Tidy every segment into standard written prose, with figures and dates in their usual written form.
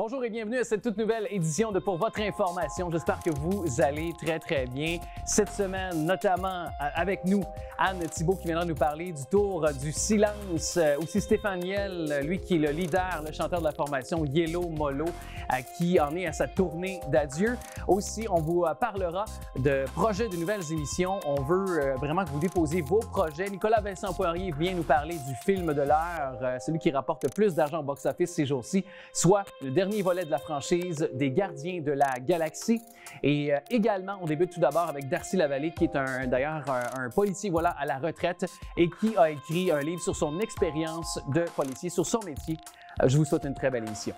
Bonjour et bienvenue à cette toute nouvelle édition de Pour votre information. J'espère que vous allez très bien. Cette semaine, notamment avec nous, Anne Thibault qui viendra nous parler du tour du silence. Aussi Stéphane Niel, lui qui est le leader, le chanteur de la formation Yellow Molo, qui en est à sa tournée d'adieu. Aussi, on vous parlera de projets, de nouvelles émissions. On veut vraiment que vous déposiez vos projets. Nicolas Vincent-Poirier vient nous parler du film de l'heure, celui qui rapporte le plus d'argent au box-office ces jours-ci, soit le dernier volet de la franchise des Gardiens de la Galaxie. Et également, on débute tout d'abord avec Darcy Lavallée, qui est d'ailleurs un policier à la retraite et qui a écrit un livre sur son expérience de policier, sur son métier. Je vous souhaite une très belle émission.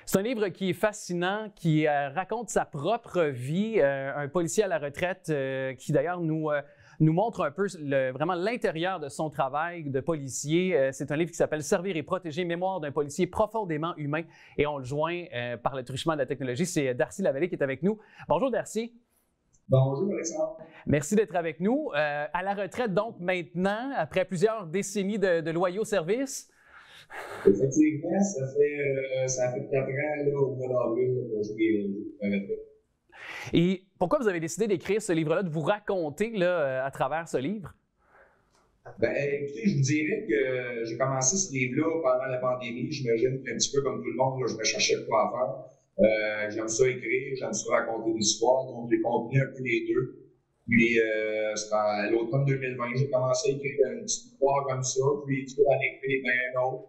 C'est un livre qui est fascinant, qui raconte sa propre vie, un policier à la retraite qui d'ailleurs nous montre un peu vraiment l'intérieur de son travail de policier. C'est un livre qui s'appelle « Servir et protéger, mémoire d'un policier profondément humain » et on le joint par le truchement de la technologie. C'est Darcy Lavallée qui est avec nous. Bonjour Darcy. Bonjour Alexandre. Merci d'être avec nous. À la retraite donc maintenant, après plusieurs décennies de loyaux services. Effectivement, ça fait 4 ans là, au mois d'avril que je suis. Et pourquoi vous avez décidé d'écrire ce livre-là, de vous raconter là, à travers ce livre? Ben, écoutez, je vous dirais que j'ai commencé ce livre-là pendant la pandémie. J'imagine qu'un petit peu comme tout le monde, là, je me cherchais quoi faire. J'aime ça écrire, j'aime ça raconter des histoires, donc j'ai combiné un peu les deux. Puis, à l'automne 2020, j'ai commencé à écrire une petite histoire comme ça, puis tu peux en écrire un autre,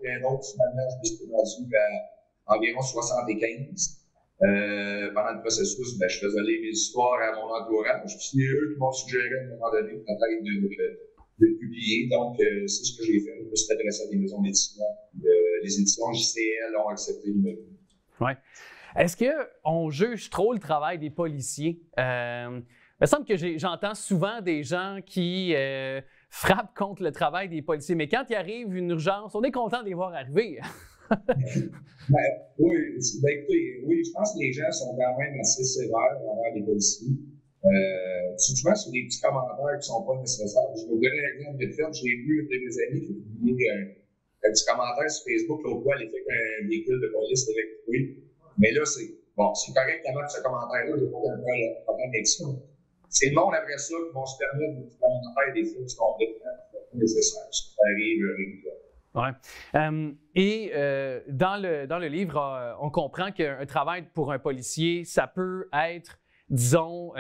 finalement, je me suis rendu à environ 75. Pendant le processus, je faisais lire mes histoires à mon entourage, puis c'est eux qui m'ont suggéré à un moment donné peut-être de publier. Donc, c'est ce que j'ai fait. Je me suis adressé à des maisons d'édition. Les éditions JCL ont accepté de me publier. Oui. Est-ce qu'on juge trop le travail des policiers? Il me semble que j'entends souvent des gens qui frappent contre le travail des policiers, mais quand il arrive une urgence, on est content de les voir arriver. Oui, je pense que les gens sont quand même assez sévères envers les policiers. Souvent, c'est des petits commentaires qui ne sont pas nécessaires. Je vais vous donner un exemple de fait. J'ai vu une de mes amies qui a publié un petit commentaire sur Facebook l'autre fois, elle était qu'un véhicule de police électrique. Mais là, c'est correct d'avoir ce commentaire-là, je n'ai pas de problème avec ça. C'est le monde après ça qui vont se permettre de faire des choses complètement nécessaires. Ça arrive régulièrement. Oui. Dans le livre, on comprend qu'un travail pour un policier, ça peut être, disons,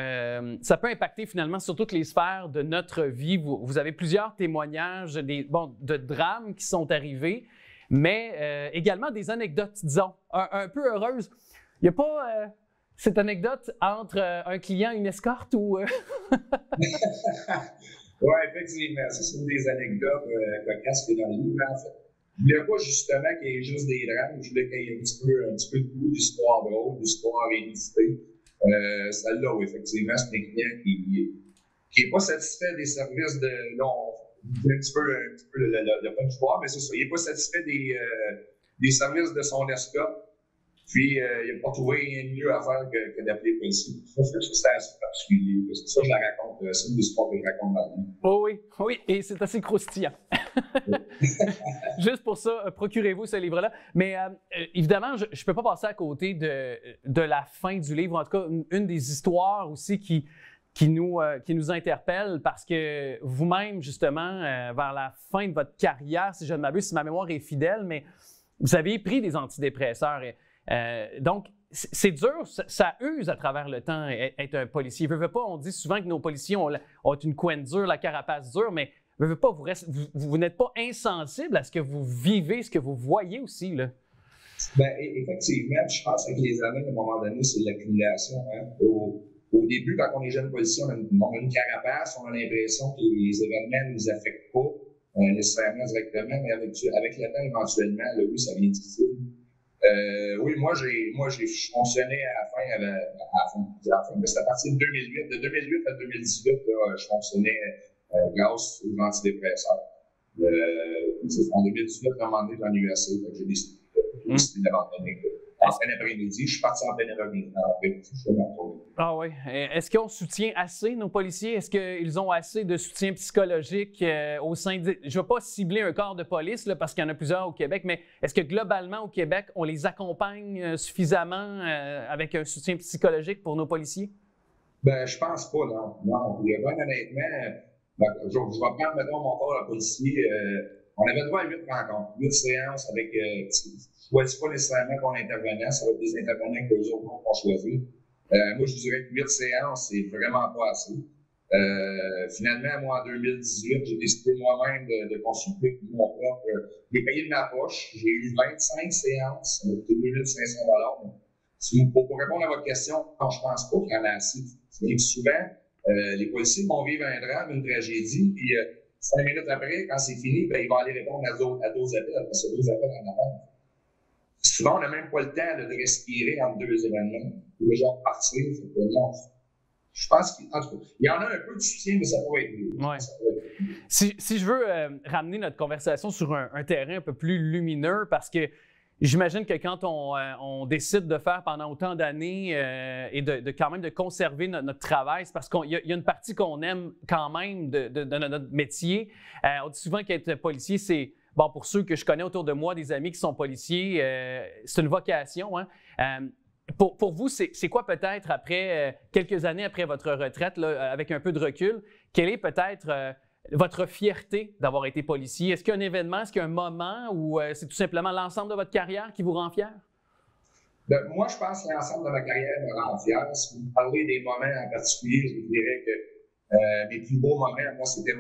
ça peut impacter finalement sur toutes les sphères de notre vie. Vous avez plusieurs témoignages de drames qui sont arrivés, mais également des anecdotes, disons, un peu heureuses. Il n'y a pas cette anecdote entre un client et une escorte ou... Oui, effectivement. Ça, c'est une des anecdotes cocasses qui est dans le livre, en fait. Je ne voulais pas justement qu'il y ait juste des drames. Je voulais qu'il y ait un petit peu de goût, d'histoire drôle, d'histoire inusitée. Celle-là, oui, effectivement, c'est un client qui n'est pas satisfait des services de... Non, un petit peu le pas de pouvoir, mais c'est ça. Il n'est pas satisfait des services de son escorte. Puis, il n'a pas trouvé rien de mieux à faire que d'appeler le policier. Ça, c'est assez particulier. C'est ça que je la raconte. C'est une histoire que je raconte dans le livre. Oui, et c'est assez croustillant. Juste pour ça, procurez-vous ce livre-là. Mais évidemment, je ne peux pas passer à côté de la fin du livre. En tout cas, une des histoires aussi qui nous interpelle parce que vous-même, justement, vers la fin de votre carrière, si je ne m'abuse, si ma mémoire est fidèle, mais vous avez pris des antidépresseurs. Donc, c'est dur, ça use à travers le temps être un policier. Veut pas, on dit souvent que nos policiers ont une couenne dure, la carapace dure, mais veut pas, vous n'êtes pas insensible à ce que vous vivez, ce que vous voyez aussi, là. Bien, effectivement, je pense que les années, à un moment donné, c'est l'accumulation. Hein? Au début, quand on est jeune policier, on a une carapace, on a l'impression que les événements ne nous affectent pas nécessairement directement, mais avec le temps, éventuellement, là, oui, ça devient difficile. Oui, moi, je fonctionnais à la fin, mais c'était à partir de 2008. De 2008 à 2018, là, je fonctionnais grâce aux antidépresseurs. En 2018, à un moment donné, j'en ai eu assez. J'ai décidé d'abandonner. En fin d'après-midi, je suis parti en fin d'après-midi. Je suis retourné. Ah oui. Est-ce qu'on soutient assez nos policiers? Est-ce qu'ils ont assez de soutien psychologique au sein de... Je ne veux pas cibler un corps de police là, parce qu'il y en a plusieurs au Québec, mais est-ce que globalement au Québec, on les accompagne suffisamment avec un soutien psychologique pour nos policiers? Ben, je pense pas, non. Non. Bien honnêtement, je vais prendre, mettons, mon corps de policier. On avait droit à 8 rencontres, 8 séances avec. Je ne choisis pas nécessairement qu'on intervenait, ça va être des intervenants que les autres vont choisir. Moi, je dirais que 8 séances, c'est vraiment pas assez. Finalement, moi, en 2018, j'ai décidé moi-même de consulter mon propre. J'ai payé de ma poche. J'ai eu 25 séances, ça m'a coûté 2500 $. Pour répondre à votre question, non, je ne pense pas qu'il y en a assez. Souvent, les policiers vont vivre un drame, une tragédie, puis 5 minutes après, quand c'est fini, ben, ils vont aller répondre à d'autres appels, parce que 2 appels en avant. Souvent, on n'a même pas le temps de respirer entre 2 événements, ou les gens partir. Je pense qu'il y en a un peu de soutien, mais ça peut être mieux. Ouais. Si je veux ramener notre conversation sur un terrain un peu plus lumineux, parce que j'imagine que quand on décide de faire pendant autant d'années et de quand même de conserver notre travail, c'est parce qu'il y a une partie qu'on aime quand même de notre métier. On dit souvent qu'être policier, c'est, bon, pour ceux que je connais autour de moi, des amis qui sont policiers, c'est une vocation. Hein? Pour vous, c'est quoi peut-être après, quelques années après votre retraite, là, avec un peu de recul, quelle est peut-être votre fierté d'avoir été policier? Est-ce qu'il y a un événement, est-ce qu'il y a un moment ou c'est tout simplement l'ensemble de votre carrière qui vous rend fier? Ben, moi, je pense que l'ensemble de ma carrière me rend fier. Si vous parlez des moments en particulier, je vous dirais que mes plus beaux moments, moi, j'étais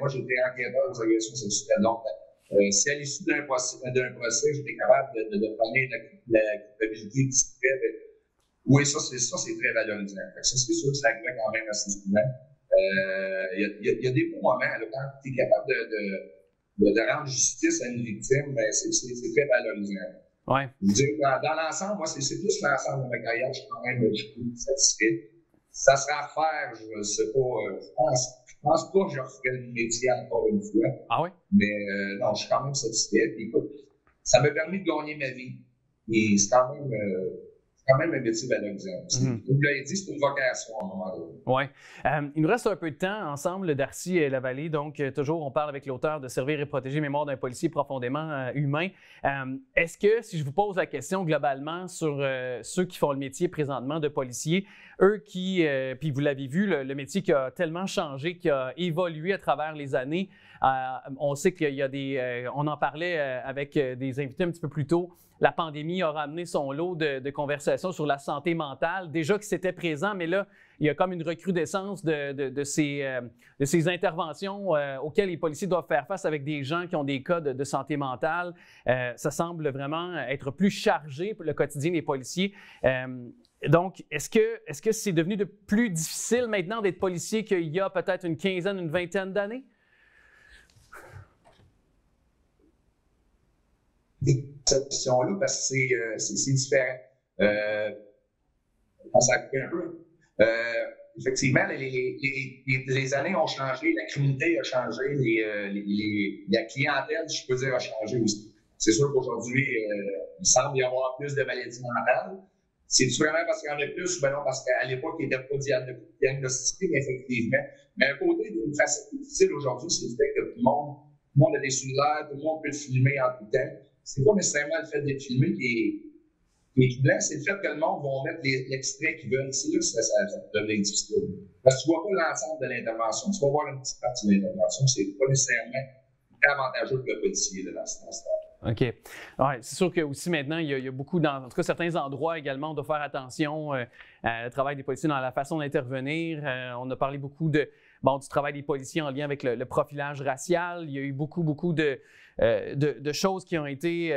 enquêteur aux agressions sexuelles. Donc, si à l'issue d'un procès, j'étais capable de donner la culpabilité discrète, oui, ça, c'est très valorisant. Ça, c'est sûr que ça arrive quand même assez souvent. Il y a des beaux moments là, quand tu es capable de rendre justice à une victime, ben, c'est très valorisant. Ouais. Je veux dire, dans l'ensemble, moi, c'est plus l'ensemble de ma carrière, je suis quand même satisfait. Ça sera à faire, je ne sais pas. Je pense pas que je referai le métier encore une fois. Ah oui? Mais non, je suis quand même satisfait. Puis, écoute, ça m'a permis de gagner ma vie. Et c'est quand même un métier valorisant. Vous l'avez dit, c'est une vocation à un moment donné. Oui. Il nous reste un peu de temps ensemble, Darcy et Lavallée. Donc, toujours, on parle avec l'auteur de Servir et protéger mémoire d'un policier profondément humain. Est-ce que, si je vous pose la question globalement sur ceux qui font le métier présentement de policier, eux qui, puis vous l'avez vu, le métier qui a tellement changé, qui a évolué à travers les années, on sait qu'il y a des... on en parlait avec des invités un petit peu plus tôt. La pandémie a ramené son lot de conversations sur la santé mentale, déjà que c'était présent, mais là, il y a comme une recrudescence de ces interventions auxquelles les policiers doivent faire face avec des gens qui ont des cas de santé mentale. Ça semble vraiment être plus chargé pour le quotidien des policiers. Donc, est-ce que c'est devenu de plus difficile maintenant d'être policier qu'il y a peut-être une quinzaine, une vingtaine d'années? Cette question-là, parce que c'est différent. On s'en coupe un peu. Effectivement, les années ont changé, la criminalité a changé, la clientèle, je peux dire, a changé aussi. C'est sûr qu'aujourd'hui, il semble y avoir plus de maladies mentales. C'est-tu vraiment parce qu'il y en a plus ou bien non parce qu'à l'époque, il n'était pas diagnostiqué, effectivement. Mais un côté d'une facette difficile aujourd'hui, c'est le fait que tout le monde a des cellulaires, tout le monde peut filmer en tout temps. C'est pas nécessairement le fait d'être filmé qui est troublant, c'est le fait que le monde va mettre l'extrait qu'ils veulent. C'est là que ça devient difficile. Parce que tu ne vois pas l'ensemble de l'intervention, tu vas voir une petite partie de l'intervention. C'est pas nécessairement avantageux pour le policier dans ce sens-là. OK. Ouais, c'est sûr que aussi maintenant, il y a beaucoup, en tout cas certains endroits également, on doit faire attention au travail des policiers dans la façon d'intervenir. On a parlé beaucoup du travail des policiers en lien avec le profilage racial. Il y a eu beaucoup de choses qui ont été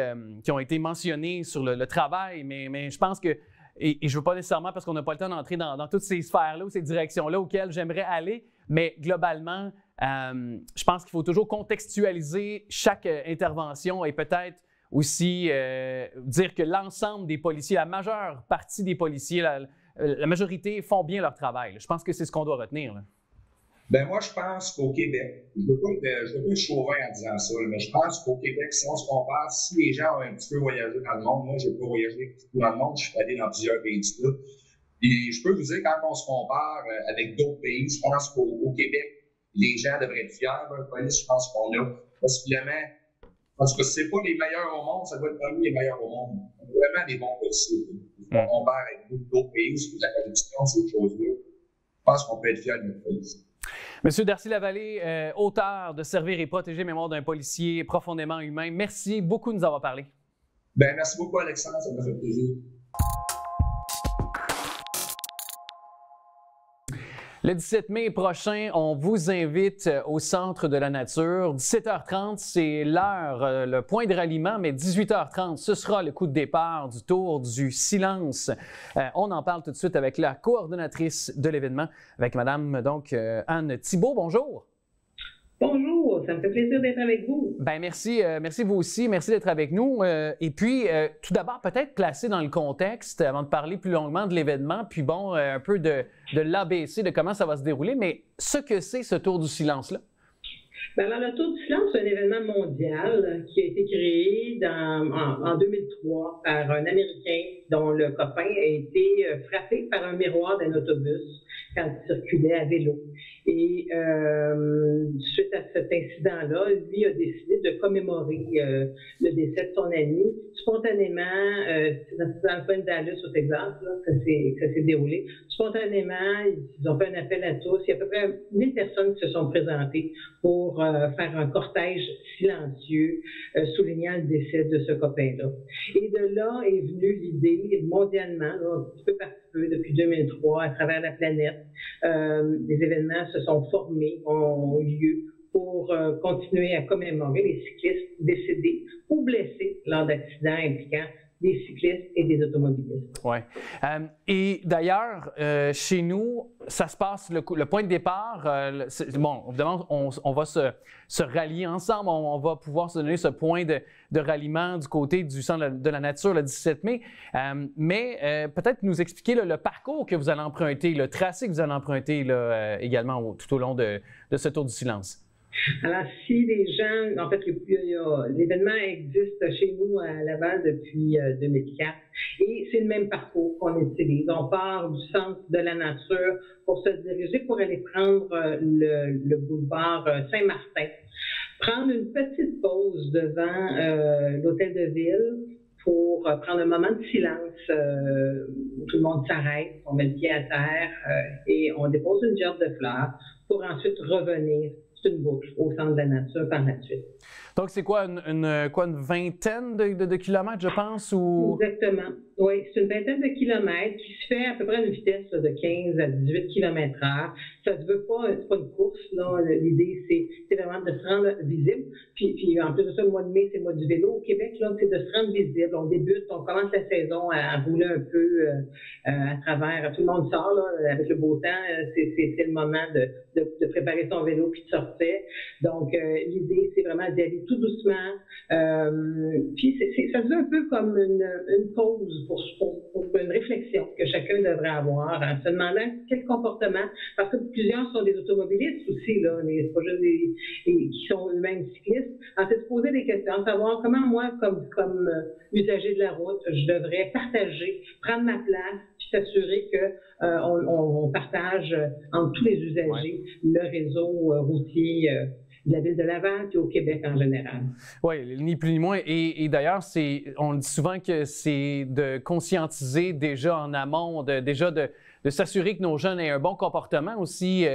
mentionnées sur le travail, mais je pense que, et je ne veux pas nécessairement parce qu'on n'a pas le temps d'entrer dans toutes ces sphères-là ou ces directions-là auxquelles j'aimerais aller, mais globalement, je pense qu'il faut toujours contextualiser chaque intervention et peut-être aussi dire que l'ensemble des policiers, la majeure partie des policiers, la majorité font bien leur travail. Je pense que c'est ce qu'on doit retenir. Là. Ben moi, je pense qu'au Québec, je ne veux pas être chauvin en disant ça, mais je pense qu'au Québec, si on se compare, si les gens ont un petit peu voyagé dans le monde, moi, je n'ai pas voyagé dans le monde, je suis allé dans plusieurs pays du sud. Et je peux vous dire, quand on se compare avec d'autres pays, je pense qu'au Québec, les gens devraient être fiers de la police. Je pense qu'on a possiblement, parce que c'est pas les meilleurs au monde, ça doit être parmi les meilleurs au monde. On a vraiment des bons policiers. On compare avec d'autres pays où la corruption, ces choses-là. Je pense qu'on peut être fiers de notre police. Monsieur Darcy-Lavallée, auteur de Servir et protéger mémoire d'un policier profondément humain, merci beaucoup de nous avoir parlé. Ben, merci beaucoup, Alexandre, ça m'a fait plaisir. Le 17 mai prochain, on vous invite au Centre de la Nature. 17h30, c'est l'heure, le point de ralliement, mais 18h30, ce sera le coup de départ du Tour du Silence. On en parle tout de suite avec la coordonnatrice de l'événement, avec Madame Anne Thibault. Bonjour. Bonjour, ça me fait plaisir d'être avec vous. Bien, merci vous aussi, merci d'être avec nous. Et puis, tout d'abord, peut-être placer dans le contexte, avant de parler plus longuement de l'événement, puis bon, un peu de l'ABC, de comment ça va se dérouler, mais ce que c'est ce Tour du Silence-là? Bien, alors, le Tour du Silence, c'est un événement mondial qui a été créé en 2003 par un Américain dont le copain a été frappé par un miroir d'un autobus quand il circulait à vélo. Et suite à cet incident-là, lui a décidé de commémorer le décès de son ami. Spontanément, c'est dans le coin de Dallas au Texas là, que ça s'est déroulé. Spontanément, ils ont fait un appel à tous. Il y a à peu près 1000 personnes qui se sont présentées pour faire un cortège silencieux soulignant le décès de ce copain-là. Et de là est venue l'idée, mondialement, là, un petit peu par petit peu, depuis 2003, à travers la planète, des événements se sont formés, ont eu lieu pour continuer à commémorer les cyclistes décédés ou blessés lors d'accidents impliquant des cyclistes et des automobilistes. Oui. Et d'ailleurs, chez nous, ça se passe, le point de départ, bon, évidemment, on va se rallier ensemble, on va pouvoir se donner ce point de ralliement du côté du Centre de la Nature le 17 mai, mais peut-être nous expliquer le parcours que vous allez emprunter, le tracé que vous allez emprunter là, également tout au long de ce Tour du Silence. Alors, si les gens, en fait, l'événement existe chez nous à Laval depuis 2004 et c'est le même parcours qu'on utilise. On part du Centre de la Nature pour se diriger, pour aller prendre le boulevard Saint-Martin, prendre une petite pause devant l'hôtel de ville pour prendre un moment de silence où tout le monde s'arrête, on met le pied à terre et on dépose une gerbe de fleurs pour ensuite revenir une boucle au Centre de la Nature par la suite. Donc, c'est quoi, une vingtaine de kilomètres, je pense? Ou... Exactement. Oui, c'est une vingtaine de kilomètres qui se fait à peu près à une vitesse de 15 à 18 km/h. Ça ne veut pas, c'est pas une course, là. L'idée, c'est vraiment de se rendre visible. Puis en plus de ça, le mois de mai, c'est le mois du vélo. Au Québec, là, c'est de se rendre visible. On débute, on commence la saison à rouler un peu à travers. Tout le monde sort, là, avec le beau temps. C'est le moment de préparer son vélo puis de sortir. Donc, l'idée, c'est vraiment d'y aller tout doucement. Puis, ça se veut un peu comme une pause pour une réflexion que chacun devrait avoir en se demandant quel comportement, parce que plusieurs sont des automobilistes aussi, là, c'est pas juste qui sont eux-mêmes cyclistes. Alors, c'est de se poser des questions, savoir comment moi, comme usager de la route, je devrais partager, prendre ma place, puis s'assurer qu'on partage entre tous les usagers le réseau routier de la Ville de Laval et au Québec en général. Oui, ni plus ni moins. Et d'ailleurs, on dit souvent que c'est de conscientiser déjà en amont, de s'assurer que nos jeunes aient un bon comportement aussi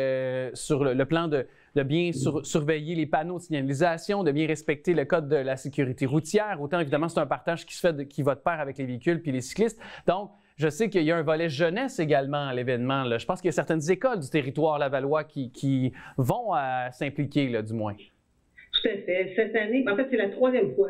sur le plan de bien surveiller les panneaux de signalisation, de bien respecter le code de la sécurité routière. Autant, évidemment, c'est un partage qui va de pair avec les véhicules puis les cyclistes. Donc, je sais qu'il y a un volet jeunesse également à l'événement. Je pense qu'il y a certaines écoles du territoire lavallois qui vont s'impliquer, du moins. Tout à fait. Cette année, en fait, c'est la troisième fois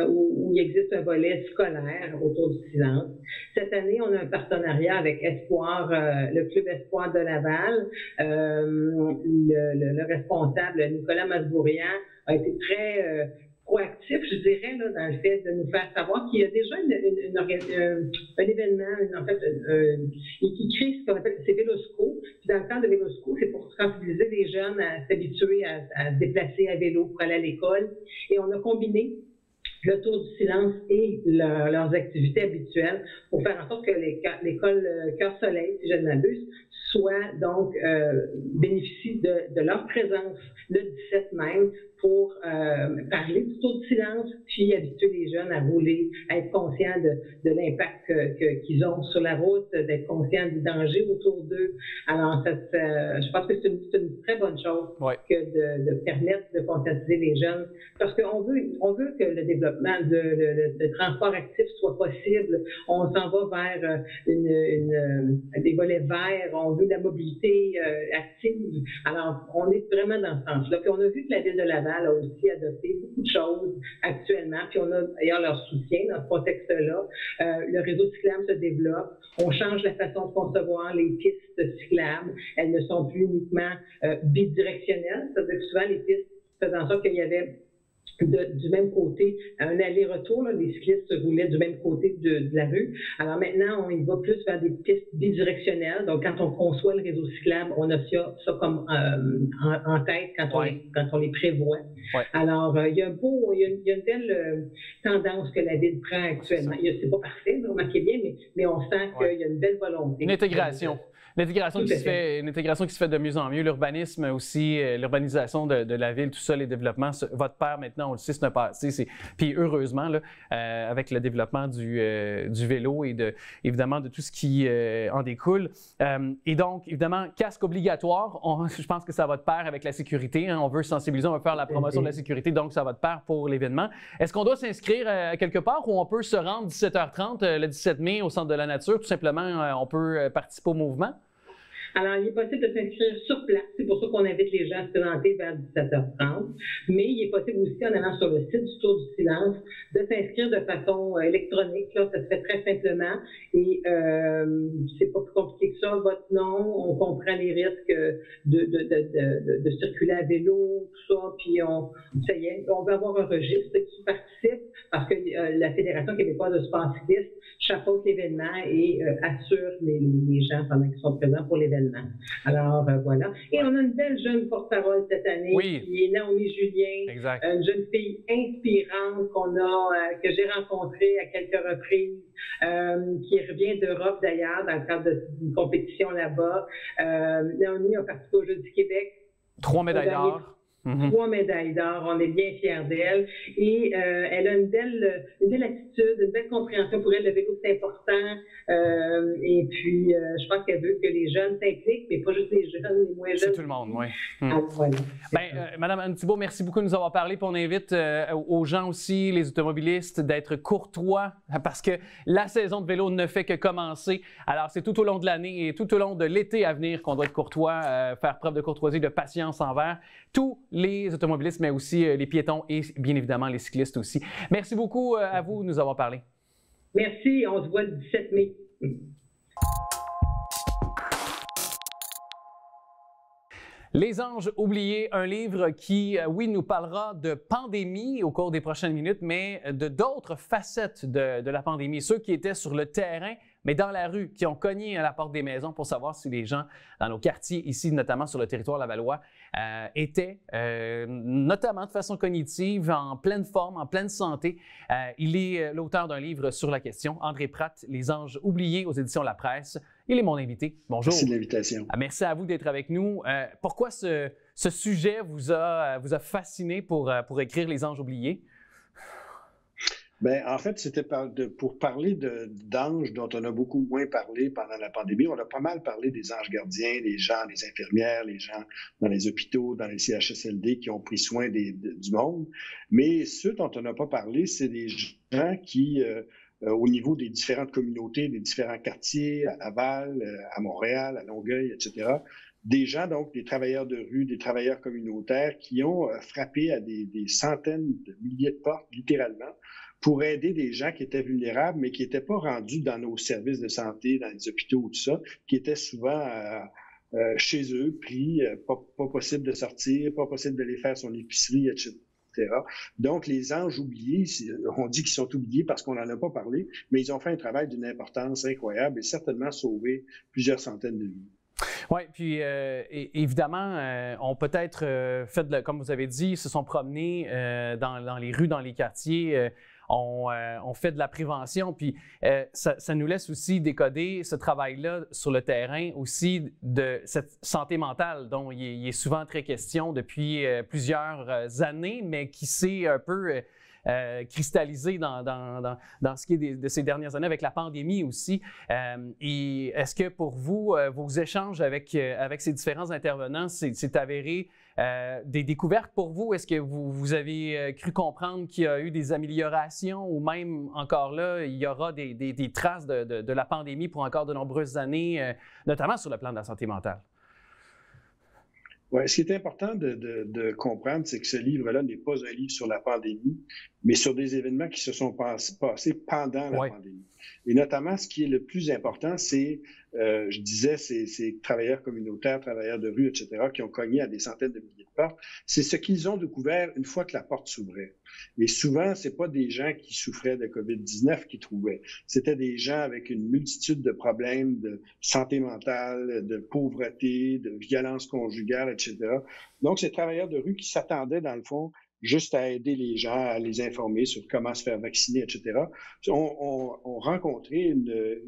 où il existe un volet scolaire autour du silence. Cette année, on a un partenariat avec Espoir, le club Espoir de Laval. Le responsable, Nicolas Masbourian, a été très proactif, je dirais, là, dans le fait de nous faire savoir qu'il y a déjà un événement, en fait, qui crée ce qu'on appelle ces Vélosco. Puis dans le cadre de Vélosco, c'est pour sensibiliser les jeunes à s'habituer à se déplacer à vélo pour aller à l'école. Et on a combiné le tour du silence et leurs activités habituelles pour faire en sorte que l'école Cœur-Soleil, si je ne m'abuse, soit donc bénéficie de leur présence le 17 même pour parler du tour du silence, puis habituer les jeunes à rouler, à être conscients de l'impact qu'ils ont sur la route, d'être conscients du danger autour d'eux. Alors, je pense que c'est une très bonne chose que de permettre de conscientiser les jeunes, parce qu'on veut que le développement de transport actif soit possible. On s'en va vers des volets verts, on veut de la mobilité active. Alors, on est vraiment dans ce sens-là. Puis on a vu que la Ville de Laval a aussi adopté beaucoup de choses actuellement, puis on a d'ailleurs leur soutien dans ce contexte-là. Le réseau cyclable se développe. On change la façon de concevoir les pistes cyclables. Elles ne sont plus uniquement bidirectionnelles. C'est-à-dire que souvent, les pistes faisaient en sorte qu'il y avait du même côté, un aller-retour, les cyclistes roulaient du même côté de la rue. Alors maintenant, on y va plus vers des pistes bidirectionnelles. Donc, quand on conçoit le réseau cyclable, on a ça comme en tête quand on les prévoit. Ouais. Alors, il y a une belle tendance que la Ville prend actuellement. C'est pas parfait, remarquez bien, mais on sent qu'il y a une belle volonté. Une intégration. Une intégration qui se fait de mieux en mieux. L'urbanisme aussi, l'urbanisation de la ville, tout ça, les développements. Votre père, maintenant, on le sait, c'est un passé. Puis heureusement, là, avec le développement du vélo et évidemment de tout ce qui en découle. Et donc, évidemment, casque obligatoire. Je pense que ça va de pair avec la sécurité. Hein. On veut sensibiliser, on veut faire la promotion de la sécurité, donc ça va de pair pour l'événement. Est-ce qu'on doit s'inscrire quelque part ou on peut se rendre 17h30 le 17 mai au Centre de la Nature? Tout simplement, on peut participer au mouvement? Alors, il est possible de s'inscrire sur place. C'est pour ça qu'on invite les gens à se présenter vers 17h30. Mais il est possible aussi, en allant sur le site du Tour du Silence, de s'inscrire de façon électronique. Là, ça se fait très simplement. Et c'est pas plus compliqué que ça. Votre nom, on comprend les risques de circuler à vélo, tout ça. Puis, ça y est, on veut avoir un registre qui participe parce que la Fédération québécoise de sport cycliste chapeaute l'événement et assure les gens pendant qu'ils sont présents pour l'événement. Alors, voilà. Et on a une belle jeune porte-parole cette année, qui est Naomi Julien, une jeune fille inspirante que j'ai rencontrée à quelques reprises, qui revient d'Europe d'ailleurs, dans le cadre d'une compétition là-bas. Naomi a participé aux Jeux du Québec. 3 médailles d'or. 3 médailles d'or, on est bien fiers d'elle. Et elle a une belle attitude, une belle compréhension. Pour elle, le vélo, c'est important. Et puis, je pense qu'elle veut que les jeunes s'impliquent, mais pas juste les jeunes, les moins jeunes. C'est tout le monde, oui. Voilà. Madame Anne Thibault, merci beaucoup de nous avoir parlé. Puis on invite aux gens aussi, les automobilistes, d'être courtois parce que la saison de vélo ne fait que commencer. Alors, c'est tout au long de l'année et tout au long de l'été à venir qu'on doit être courtois, faire preuve de courtoisie, de patience envers tous les automobilistes, mais aussi les piétons et bien évidemment les cyclistes aussi. Merci beaucoup à vous de nous avoir parlé. Merci, on se voit le 17 mai. Les Anges oubliés, un livre qui, oui, nous parlera de pandémie au cours des prochaines minutes, mais de d'autres facettes de la pandémie. Ceux qui étaient sur le terrain, mais dans la rue, qui ont cogné à la porte des maisons pour savoir si les gens dans nos quartiers, ici, notamment sur le territoire lavallois, étaient, notamment de façon cognitive, en pleine forme, en pleine santé. Il est l'auteur d'un livre sur la question, André Pratt, Les Anges oubliés aux éditions La Presse. Il est mon invité. Bonjour. Merci de l'invitation. Merci à vous d'être avec nous. Pourquoi ce sujet vous a fasciné pour écrire Les Anges oubliés? Bien, en fait, c'était pour parler d'anges dont on a beaucoup moins parlé pendant la pandémie. On a pas mal parlé des anges gardiens, des gens, des infirmières, les gens dans les hôpitaux, dans les CHSLD qui ont pris soin du monde. Mais ceux dont on n'a pas parlé, c'est des gens qui, au niveau des différentes communautés, des différents quartiers, à Laval, à Montréal, à Longueuil, etc., des gens, donc des travailleurs de rue, des travailleurs communautaires qui ont frappé à des centaines de milliers de portes, littéralement, pour aider des gens qui étaient vulnérables, mais qui n'étaient pas rendus dans nos services de santé, dans les hôpitaux ou tout ça, qui étaient souvent chez eux, pris, pas possible de sortir, pas possible d'aller faire son épicerie, etc. etc. Donc, les anges oubliés, on dit qu'ils sont oubliés parce qu'on n'en a pas parlé, mais ils ont fait un travail d'une importance incroyable et certainement sauvé plusieurs centaines de vies. Oui, puis évidemment, on peut-être fait, comme vous avez dit, se sont promenés dans les rues, dans les quartiers, on fait de la prévention, puis ça nous laisse aussi décoder ce travail-là sur le terrain aussi de cette santé mentale dont il est souvent très question depuis plusieurs années, mais qui s'est un peu cristallisé dans ce qui est de ces dernières années avec la pandémie aussi. Et est-ce que pour vous, vos échanges avec ces différents intervenants, c'est avéré des découvertes pour vous? Est-ce que vous avez cru comprendre qu'il y a eu des améliorations ou même encore là, il y aura des traces de la pandémie pour encore de nombreuses années, notamment sur le plan de la santé mentale? Oui, ce qui est important de comprendre, c'est que ce livre-là n'est pas un livre sur la pandémie, mais sur des événements qui se sont passés pendant la pandémie. Et notamment, ce qui est le plus important, c'est, je disais, ces travailleurs communautaires, travailleurs de rue, etc., qui ont cogné à des centaines de milliers de portes. C'est ce qu'ils ont découvert une fois que la porte s'ouvrait. Et souvent, c'est pas des gens qui souffraient de COVID-19 qui trouvaient. C'était des gens avec une multitude de problèmes de santé mentale, de pauvreté, de violence conjugale, etc. Donc, ces travailleurs de rue qui s'attendaient, dans le fond, juste à aider les gens, à les informer sur comment se faire vacciner, etc., ont rencontré une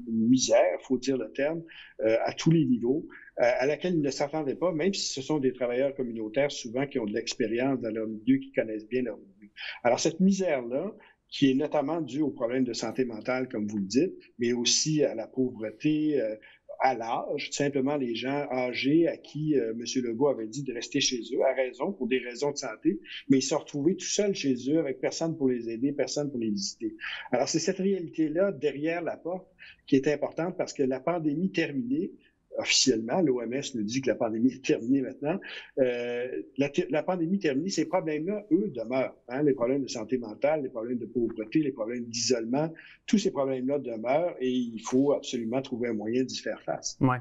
misère, il faut dire le terme, à tous les niveaux, à laquelle ils ne s'attendaient pas, même si ce sont des travailleurs communautaires souvent qui ont de l'expérience dans leur milieu, qui connaissent bien leur milieu. Alors, cette misère-là, qui est notamment due aux problèmes de santé mentale, comme vous le dites, mais aussi à la pauvreté, à l'âge, simplement les gens âgés à qui M. Legault avait dit de rester chez eux, à raison, pour des raisons de santé, mais ils se sont retrouvés tout seuls chez eux, avec personne pour les aider, personne pour les visiter. Alors, c'est cette réalité-là, derrière la porte, qui est importante parce que la pandémie terminée, officiellement, l'OMS nous dit que la pandémie est terminée maintenant. La pandémie terminée, ces problèmes-là, eux, demeurent. Hein? Les problèmes de santé mentale, les problèmes de pauvreté, les problèmes d'isolement, tous ces problèmes-là demeurent et il faut absolument trouver un moyen d'y faire face. Oui.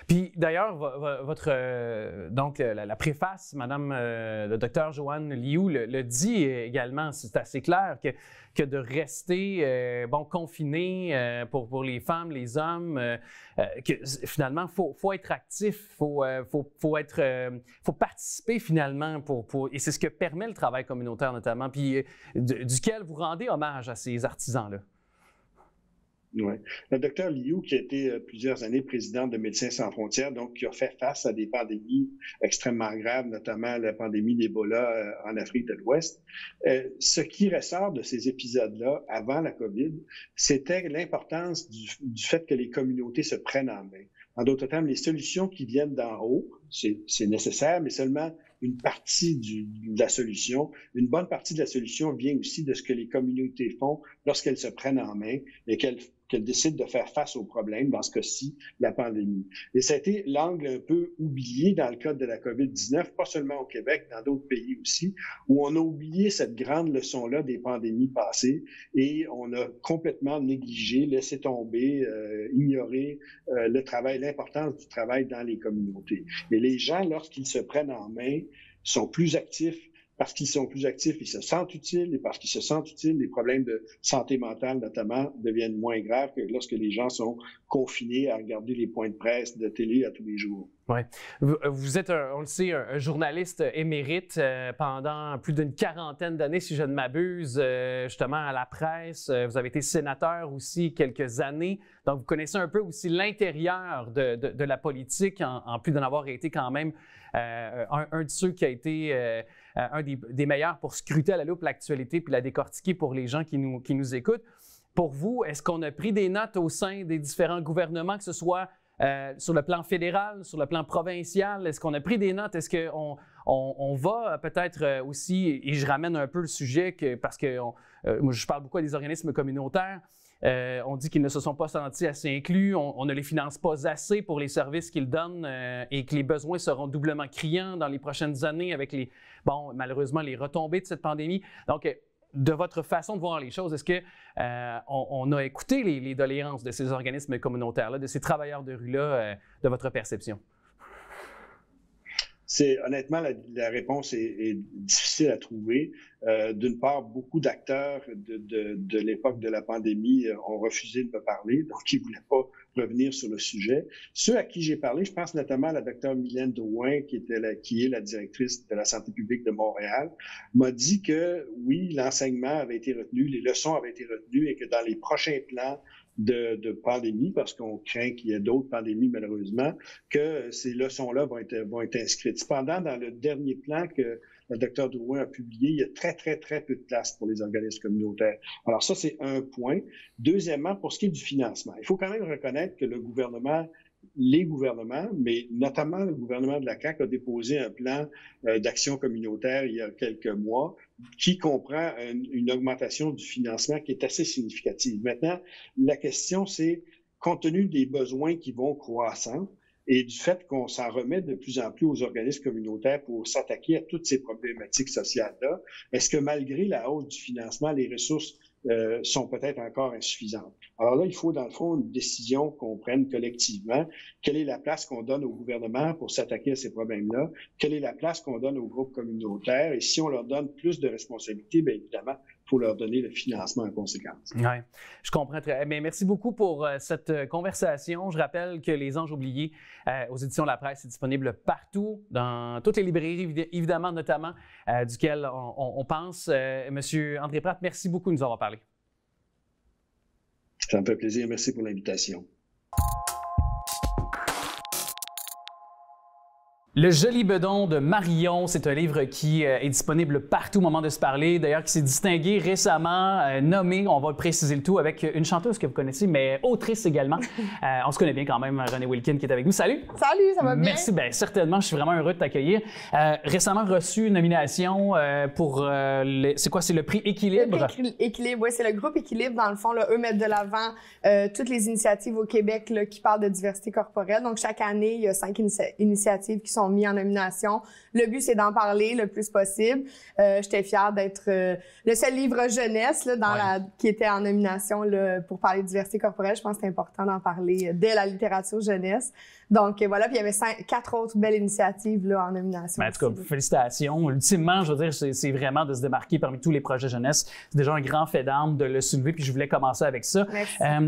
Puis d'ailleurs, donc la préface, Madame le docteur Joanne Liu le dit également, c'est assez clair que de rester confiné pour les femmes, les hommes, que finalement, faut être actif, faut participer finalement et c'est ce que permet le travail communautaire notamment, puis duquel vous rendez hommage à ces artisans-là. Oui. Le docteur Liu, qui a été plusieurs années président de Médecins sans frontières, donc qui a fait face à des pandémies extrêmement graves, notamment la pandémie d'Ebola en Afrique de l'Ouest. Ce qui ressort de ces épisodes-là, avant la COVID, c'était l'importance du fait que les communautés se prennent en main. En d'autres termes, les solutions qui viennent d'en haut, c'est nécessaire, mais seulement une partie de la solution. Une bonne partie de la solution vient aussi de ce que les communautés font lorsqu'elles se prennent en main et qu'elles décident de faire face aux problèmes, dans ce cas-ci, la pandémie. Et ça a été l'angle un peu oublié dans le cadre de la COVID-19, pas seulement au Québec, dans d'autres pays aussi, où on a oublié cette grande leçon-là des pandémies passées et on a complètement négligé, laissé tomber, ignoré le travail, l'importance du travail dans les communautés. Et les gens, lorsqu'ils se prennent en main, sont plus actifs. Parce qu'ils sont plus actifs, ils se sentent utiles, et parce qu'ils se sentent utiles, les problèmes de santé mentale, notamment, deviennent moins graves que lorsque les gens sont confinés à regarder les points de presse de télé à tous les jours. Oui. Vous êtes, on le sait, un journaliste émérite pendant plus d'une quarantaine d'années, si je ne m'abuse, justement à la presse. Vous avez été sénateur aussi quelques années. Donc, vous connaissez un peu aussi l'intérieur de la politique, en plus d'en avoir été quand même un de ceux qui a été un des meilleurs pour scruter à la loupe l'actualité puis la décortiquer pour les gens qui nous écoutent. Pour vous, est-ce qu'on a pris des notes au sein des différents gouvernements, que ce soit sur le plan fédéral, sur le plan provincial? Est-ce qu'on a pris des notes? Est-ce qu'on va peut-être aussi, et je ramène un peu le sujet, parce que moi, je parle beaucoup à des organismes communautaires, on dit qu'ils ne se sont pas sentis assez inclus, on ne les finance pas assez pour les services qu'ils donnent et que les besoins seront doublement criants dans les prochaines années avec malheureusement, les retombées de cette pandémie. Donc, de votre façon de voir les choses, est-ce qu'on a écouté les doléances de ces organismes communautaires-là, de ces travailleurs de rue-là, de votre perception? Honnêtement, la réponse est difficile à trouver. D'une part, beaucoup d'acteurs de l'époque de la pandémie ont refusé de me parler, donc ils ne voulaient pas revenir sur le sujet. Ceux à qui j'ai parlé, je pense notamment à la docteure Mylène Drouin, qui est la directrice de la santé publique de Montréal, m'a dit que oui, l'enseignement avait été retenu, les leçons avaient été retenues et que dans les prochains plans de pandémie, parce qu'on craint qu'il y ait d'autres pandémies malheureusement, que ces leçons-là vont être inscrites. Cependant, dans le dernier plan que le docteur Drouin a publié, il y a très, très, très peu de place pour les organismes communautaires. Alors ça, c'est un point. Deuxièmement, pour ce qui est du financement, il faut quand même reconnaître que les gouvernements, mais notamment le gouvernement de la CAQ a déposé un plan d'action communautaire il y a quelques mois qui comprend une augmentation du financement qui est assez significative. Maintenant, la question, c'est, compte tenu des besoins qui vont croissant et du fait qu'on s'en remet de plus en plus aux organismes communautaires pour s'attaquer à toutes ces problématiques sociales-là, est-ce que malgré la hausse du financement, les ressources sont peut-être encore insuffisantes? Alors là, il faut, dans le fond, une décision qu'on prenne collectivement. Quelle est la place qu'on donne au gouvernement pour s'attaquer à ces problèmes-là? Quelle est la place qu'on donne aux groupes communautaires? Et si on leur donne plus de responsabilités, bien évidemment, il faut leur donner le financement en conséquence. Oui, je comprends très bien. Merci beaucoup pour cette conversation. Je rappelle que Les Anges oubliés aux éditions La Presse est disponible partout, dans toutes les librairies, évidemment, notamment, duquel on pense. Monsieur André Pratt, merci beaucoup de nous avoir parlé. Ça me fait plaisir. Merci pour l'invitation. Le Joli Bedon de Marion, c'est un livre qui est disponible partout au moment de se parler. D'ailleurs, qui s'est distingué récemment, nommé, on va préciser le tout, avec une chanteuse que vous connaissez, mais autrice également. On se connaît bien quand même, Renée Wilkin qui est avec nous. Salut! Salut, ça va bien? Merci, bien certainement, je suis vraiment heureux de t'accueillir. Récemment reçu une nomination pour, c'est quoi, c'est le prix Équilibre? Le prix Équilibre, oui, c'est le groupe Équilibre, dans le fond, là, eux mettent de l'avant toutes les initiatives au Québec là, qui parlent de diversité corporelle. Donc, chaque année, il y a 5 initiatives qui sont mis en nomination. Le but, c'est d'en parler le plus possible. J'étais fière d'être le seul livre jeunesse là, qui était en nomination là, pour parler de diversité corporelle. Je pense que c'est important d'en parler dès la littérature jeunesse. Donc voilà, puis il y avait 4 autres belles initiatives là, en nomination. En tout cas, félicitations. Ultimement, je veux dire, c'est vraiment de se démarquer parmi tous les projets jeunesse. C'est déjà un grand fait d'armes de le soulever, puis je voulais commencer avec ça.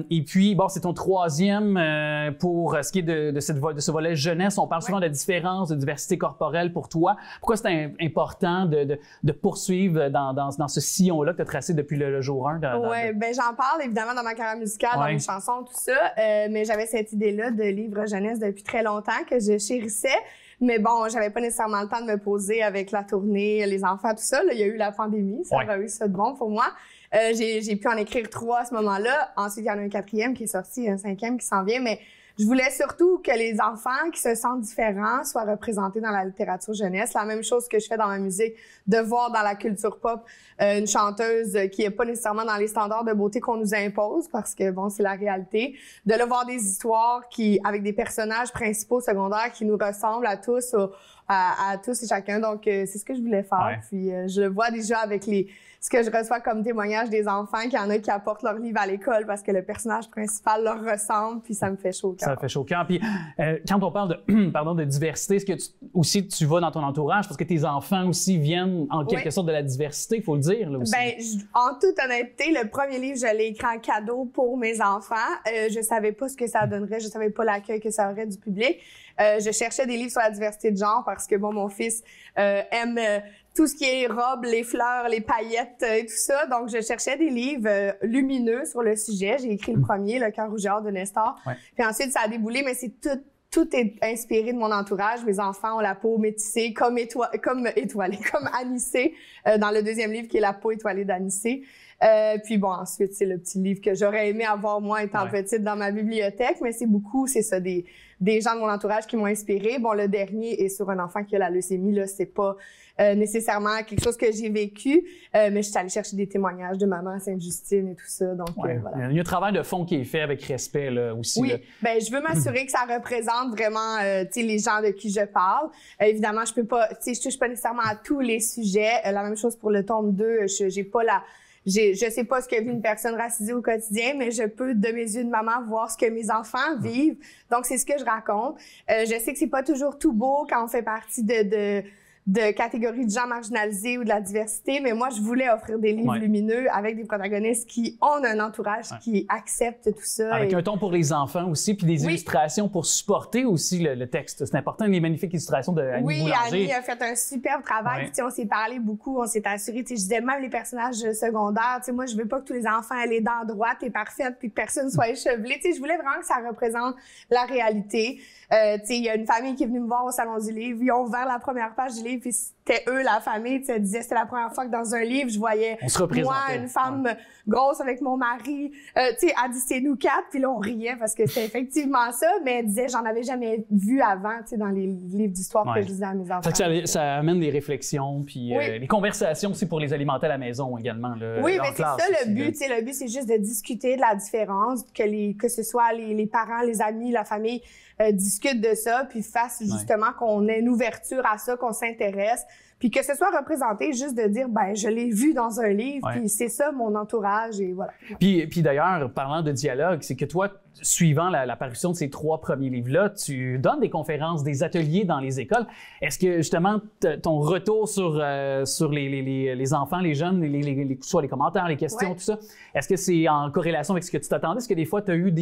Et puis, bon, c'est ton troisième pour ce qui est de ce volet jeunesse. On parle souvent de différence, de diversité corporelle pour toi. Pourquoi c'est important de poursuivre dans ce sillon-là que tu as tracé depuis le jour 1? Oui, bien, j'en parle évidemment dans ma carrière musicale, dans mes chansons, tout ça. Mais j'avais cette idée-là de livre jeunesse depuis très longtemps que je chérissais. Mais bon, j'avais pas nécessairement le temps de me poser avec la tournée, les enfants, tout ça. Là, il y a eu la pandémie, ça a eu ça de bon pour moi. J'ai pu en écrire 3 à ce moment-là. Ensuite, il y en a un 4e qui est sorti, un 5e qui s'en vient. Mais je voulais surtout que les enfants qui se sentent différents soient représentés dans la littérature jeunesse. La même chose que je fais dans ma musique, de voir dans la culture pop une chanteuse qui est pas nécessairement dans les standards de beauté qu'on nous impose, parce que bon, c'est la réalité. De le voir des histoires avec des personnages principaux, secondaires qui nous ressemblent à tous, à tous et chacun. Donc, c'est ce que je voulais faire. Puis, je le vois déjà avec ce que je reçois comme témoignage des enfants, qu'il y en a qui apportent leur livre à l'école parce que le personnage principal leur ressemble, puis ça me fait chaud au cœur. Ça fait chaud au cœur. Puis quand on parle de diversité, est-ce que tu vas dans ton entourage parce que tes enfants aussi viennent en quelque sorte de la diversité, il faut le dire, là aussi? Ben, en toute honnêteté, le premier livre, je l'ai écrit en cadeau pour mes enfants. Je savais pas ce que ça donnerait, je savais pas l'accueil que ça aurait du public. Je cherchais des livres sur la diversité de genre parce que bon, mon fils aime tout ce qui est robes, les fleurs, les paillettes et tout ça. Donc, je cherchais des livres lumineux sur le sujet. J'ai écrit le premier, Le cœur rougeur de Nestor. Puis ensuite, ça a déboulé, mais c'est tout est inspiré de mon entourage. Mes enfants ont la peau métissée, comme Anicée, dans le deuxième livre qui est La peau étoilée d'Anicée. Puis bon, ensuite, c'est le petit livre que j'aurais aimé avoir moi étant petite dans ma bibliothèque, mais c'est ça, des gens de mon entourage qui m'ont inspirée. Bon, le dernier est sur un enfant qui a la leucémie, là, c'est pas nécessairement quelque chose que j'ai vécu, mais je suis allée chercher des témoignages de maman à Sainte-Justine et tout ça, donc voilà. Il y a un travail de fond qui est fait avec respect, là, aussi. Oui, là. Ben je veux m'assurer que ça représente vraiment, tu sais, les gens de qui je parle. Évidemment, je peux pas, tu sais, je touche pas nécessairement à tous les sujets. La même chose pour le tome 2, j'ai pas je sais pas ce que vit une personne racisée au quotidien, mais je peux, de mes yeux de maman, voir ce que mes enfants vivent. Donc, c'est ce que je raconte. Je sais que c'est pas toujours tout beau quand on fait partie de catégories de gens marginalisés ou de la diversité, mais moi, je voulais offrir des livres lumineux avec des protagonistes qui ont un entourage qui accepte tout ça. Avec un ton pour les enfants aussi, puis des illustrations pour supporter aussi le texte. C'est important, les magnifiques illustrations de Annie Boulanger. Annie a fait un superbe travail. Puis, on s'est parlé beaucoup, on s'est assuré. Je disais, même les personnages secondaires, moi, je veux pas que tous les enfants aient les dents droites et parfaites, puis que personne soit échevelé. Je voulais vraiment que ça représente la réalité. Il y a une famille qui est venue me voir au Salon du Livre. Ils ont ouvert la première page du livre, puis c'était eux, la famille. Tu disais, c'était la première fois que dans un livre, je voyais moi, une femme grosse avec mon mari. Elle dit, c'est nous quatre. Puis là, on riait parce que c'était effectivement ça. Mais elle disait, j'en avais jamais vu avant, dans les livres d'histoire que je lisais à mes enfants. Ça amène des réflexions, puis les conversations aussi pour les alimenter à la maison également. Oui, mais c'est ça le but. Le but, c'est juste de discuter de la différence, que ce soit les parents, les amis, la famille, discutent de ça, puis fassent justement qu'on ait une ouverture à ça, qu'on s'intéresse, puis que ce soit représenté juste de dire, ben je l'ai vu dans un livre, puis c'est ça mon entourage, et voilà. Puis d'ailleurs, parlant de dialogue, c'est que toi, suivant la parution de ces 3 premiers livres-là, tu donnes des conférences, des ateliers dans les écoles. Est-ce que, justement, ton retour sur les enfants, les jeunes, soit les commentaires, les questions, tout ça, est-ce que c'est en corrélation avec ce que tu t'attendais? Est-ce que des fois, tu as eu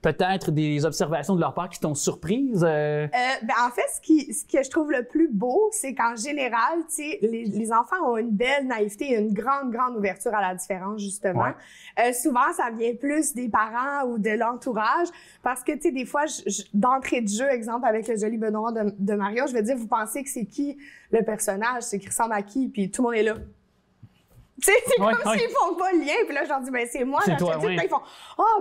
peut-être des observations de leur part qui t'ont surprise? En fait, ce que je trouve le plus beau, c'est qu'en général, les enfants ont une belle naïveté et une grande, grande ouverture à la différence, justement. Souvent, ça vient plus des parents ou de l'entourage, parce que, des fois, d'entrée de jeu, exemple, avec le joli Benoît de Marion, je vais dire, vous pensez que c'est qui le personnage? C'est qui ressemble à qui? Puis tout le monde est là. C'est comme s'ils font pas le lien. Puis là, je leur dis, ben c'est moi. C'est toi, Ils font,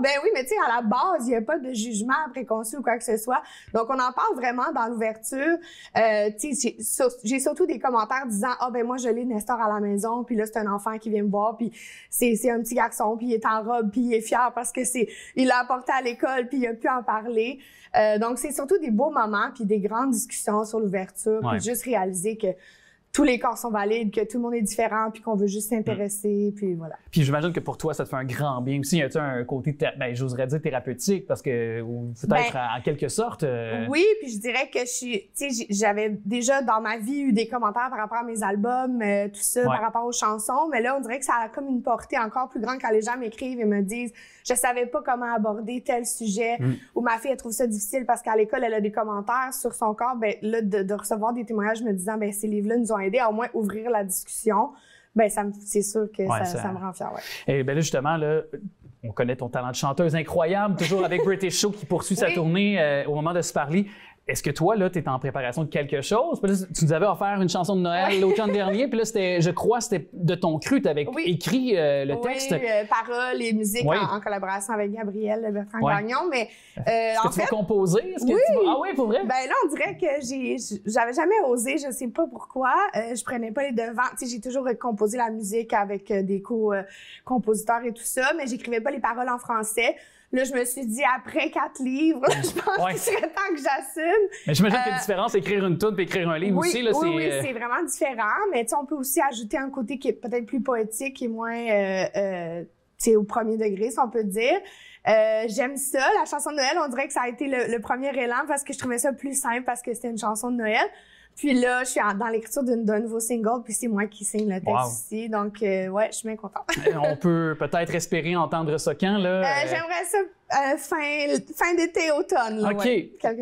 ben oui, mais à la base, il n'y a pas de jugement préconçu ou quoi que ce soit. Donc, on en parle vraiment dans l'ouverture. J'ai surtout des commentaires disant, ben moi, je lis Nestor à la maison. Puis là, c'est un enfant qui vient me voir. Puis c'est un petit garçon. Puis il est en robe. Puis il est fier parce que il l'a apporté à l'école. Puis il a pu en parler. Donc, c'est surtout des beaux moments. Puis des grandes discussions sur l'ouverture. Puis juste réaliser que tous les corps sont valides, que tout le monde est différent, puis qu'on veut juste s'intéresser, puis voilà. Puis j'imagine que pour toi, ça te fait un grand bien aussi. Y a-t-il un côté, j'oserais dire thérapeutique, parce que, ou peut-être en quelque sorte... Oui, puis je dirais que j'avais déjà dans ma vie eu des commentaires par rapport à mes albums, tout ça, par rapport aux chansons, mais là, on dirait que ça a comme une portée encore plus grande quand les gens m'écrivent et me disent « Je savais pas comment aborder tel sujet » ou « Ma fille, elle trouve ça difficile parce qu'à l'école, elle a des commentaires sur son corps. » Ben là, de recevoir des témoignages me disant « Ben ces livres-là nous ont aidé à au moins ouvrir la discussion », ben c'est sûr que ça me rend fière. Et ben là, justement, on connaît ton talent de chanteuse incroyable, toujours avec British Show qui poursuit sa tournée au moment de se parler. Est-ce que toi, là, tu es en préparation de quelque chose? Tu nous avais offert une chanson de Noël l'automne dernier, puis là, je crois, c'était de ton cru. Tu avais écrit le texte. Oui, paroles et musique en collaboration avec Gabriel Bertrand-Gagnon. Mais est-ce que tu vas composer? Ah oui, pour vrai? Ben là, on dirait que j'avais jamais osé, je sais pas pourquoi. Je prenais pas les devants. Tu sais, j'ai toujours composé la musique avec des co-compositeurs et tout ça, mais j'écrivais pas les paroles en français. Là, je me suis dit, après 4 livres, je pense qu'il serait temps que j'assume. Mais j'imagine qu'il y a une différence, écrire une toune et écrire un livre aussi. Là, oui, c'est vraiment différent. Mais on peut aussi ajouter un côté qui est peut-être plus poétique et moins au premier degré, si on peut dire. J'aime ça. La chanson de Noël, on dirait que ça a été le premier élan parce que je trouvais ça plus simple parce que c'était une chanson de Noël. Puis là, je suis dans l'écriture d'un nouveau single, puis c'est moi qui signe le texte ici. Donc, je suis bien contente. On peut peut-être espérer entendre ça quand, là? J'aimerais ça fin d'été, automne. Là, OK.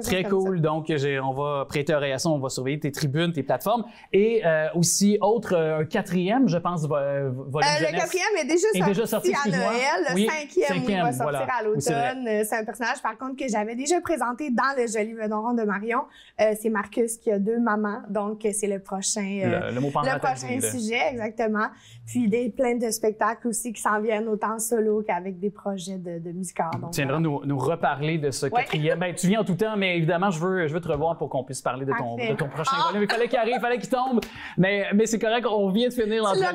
Très cool. Donc, on va prêter oreille à ça. On va surveiller tes tribunes, tes plateformes. Et aussi, un 4e, je pense, volume jeunesse. Le 4e est déjà sorti à Noël. Le 5e va sortir à l'automne. C'est un personnage, par contre, que j'avais déjà présenté dans le joli Benoît de Marion. C'est Marcus qui a 2 mamans. Donc, c'est le prochain, le prochain sujet, exactement. Puis, plein de spectacles aussi qui s'en viennent autant solo qu'avavec des projets de musical. Tu viendras nous reparler de ce 4e. Ben, tu viens en tout temps, mais évidemment, je veux te revoir pour qu'on puisse parler de ton prochain volume. Il fallait qu'il arrive, il fallait qu'il tombe. Mais c'est correct, on vient de finir l'entretien.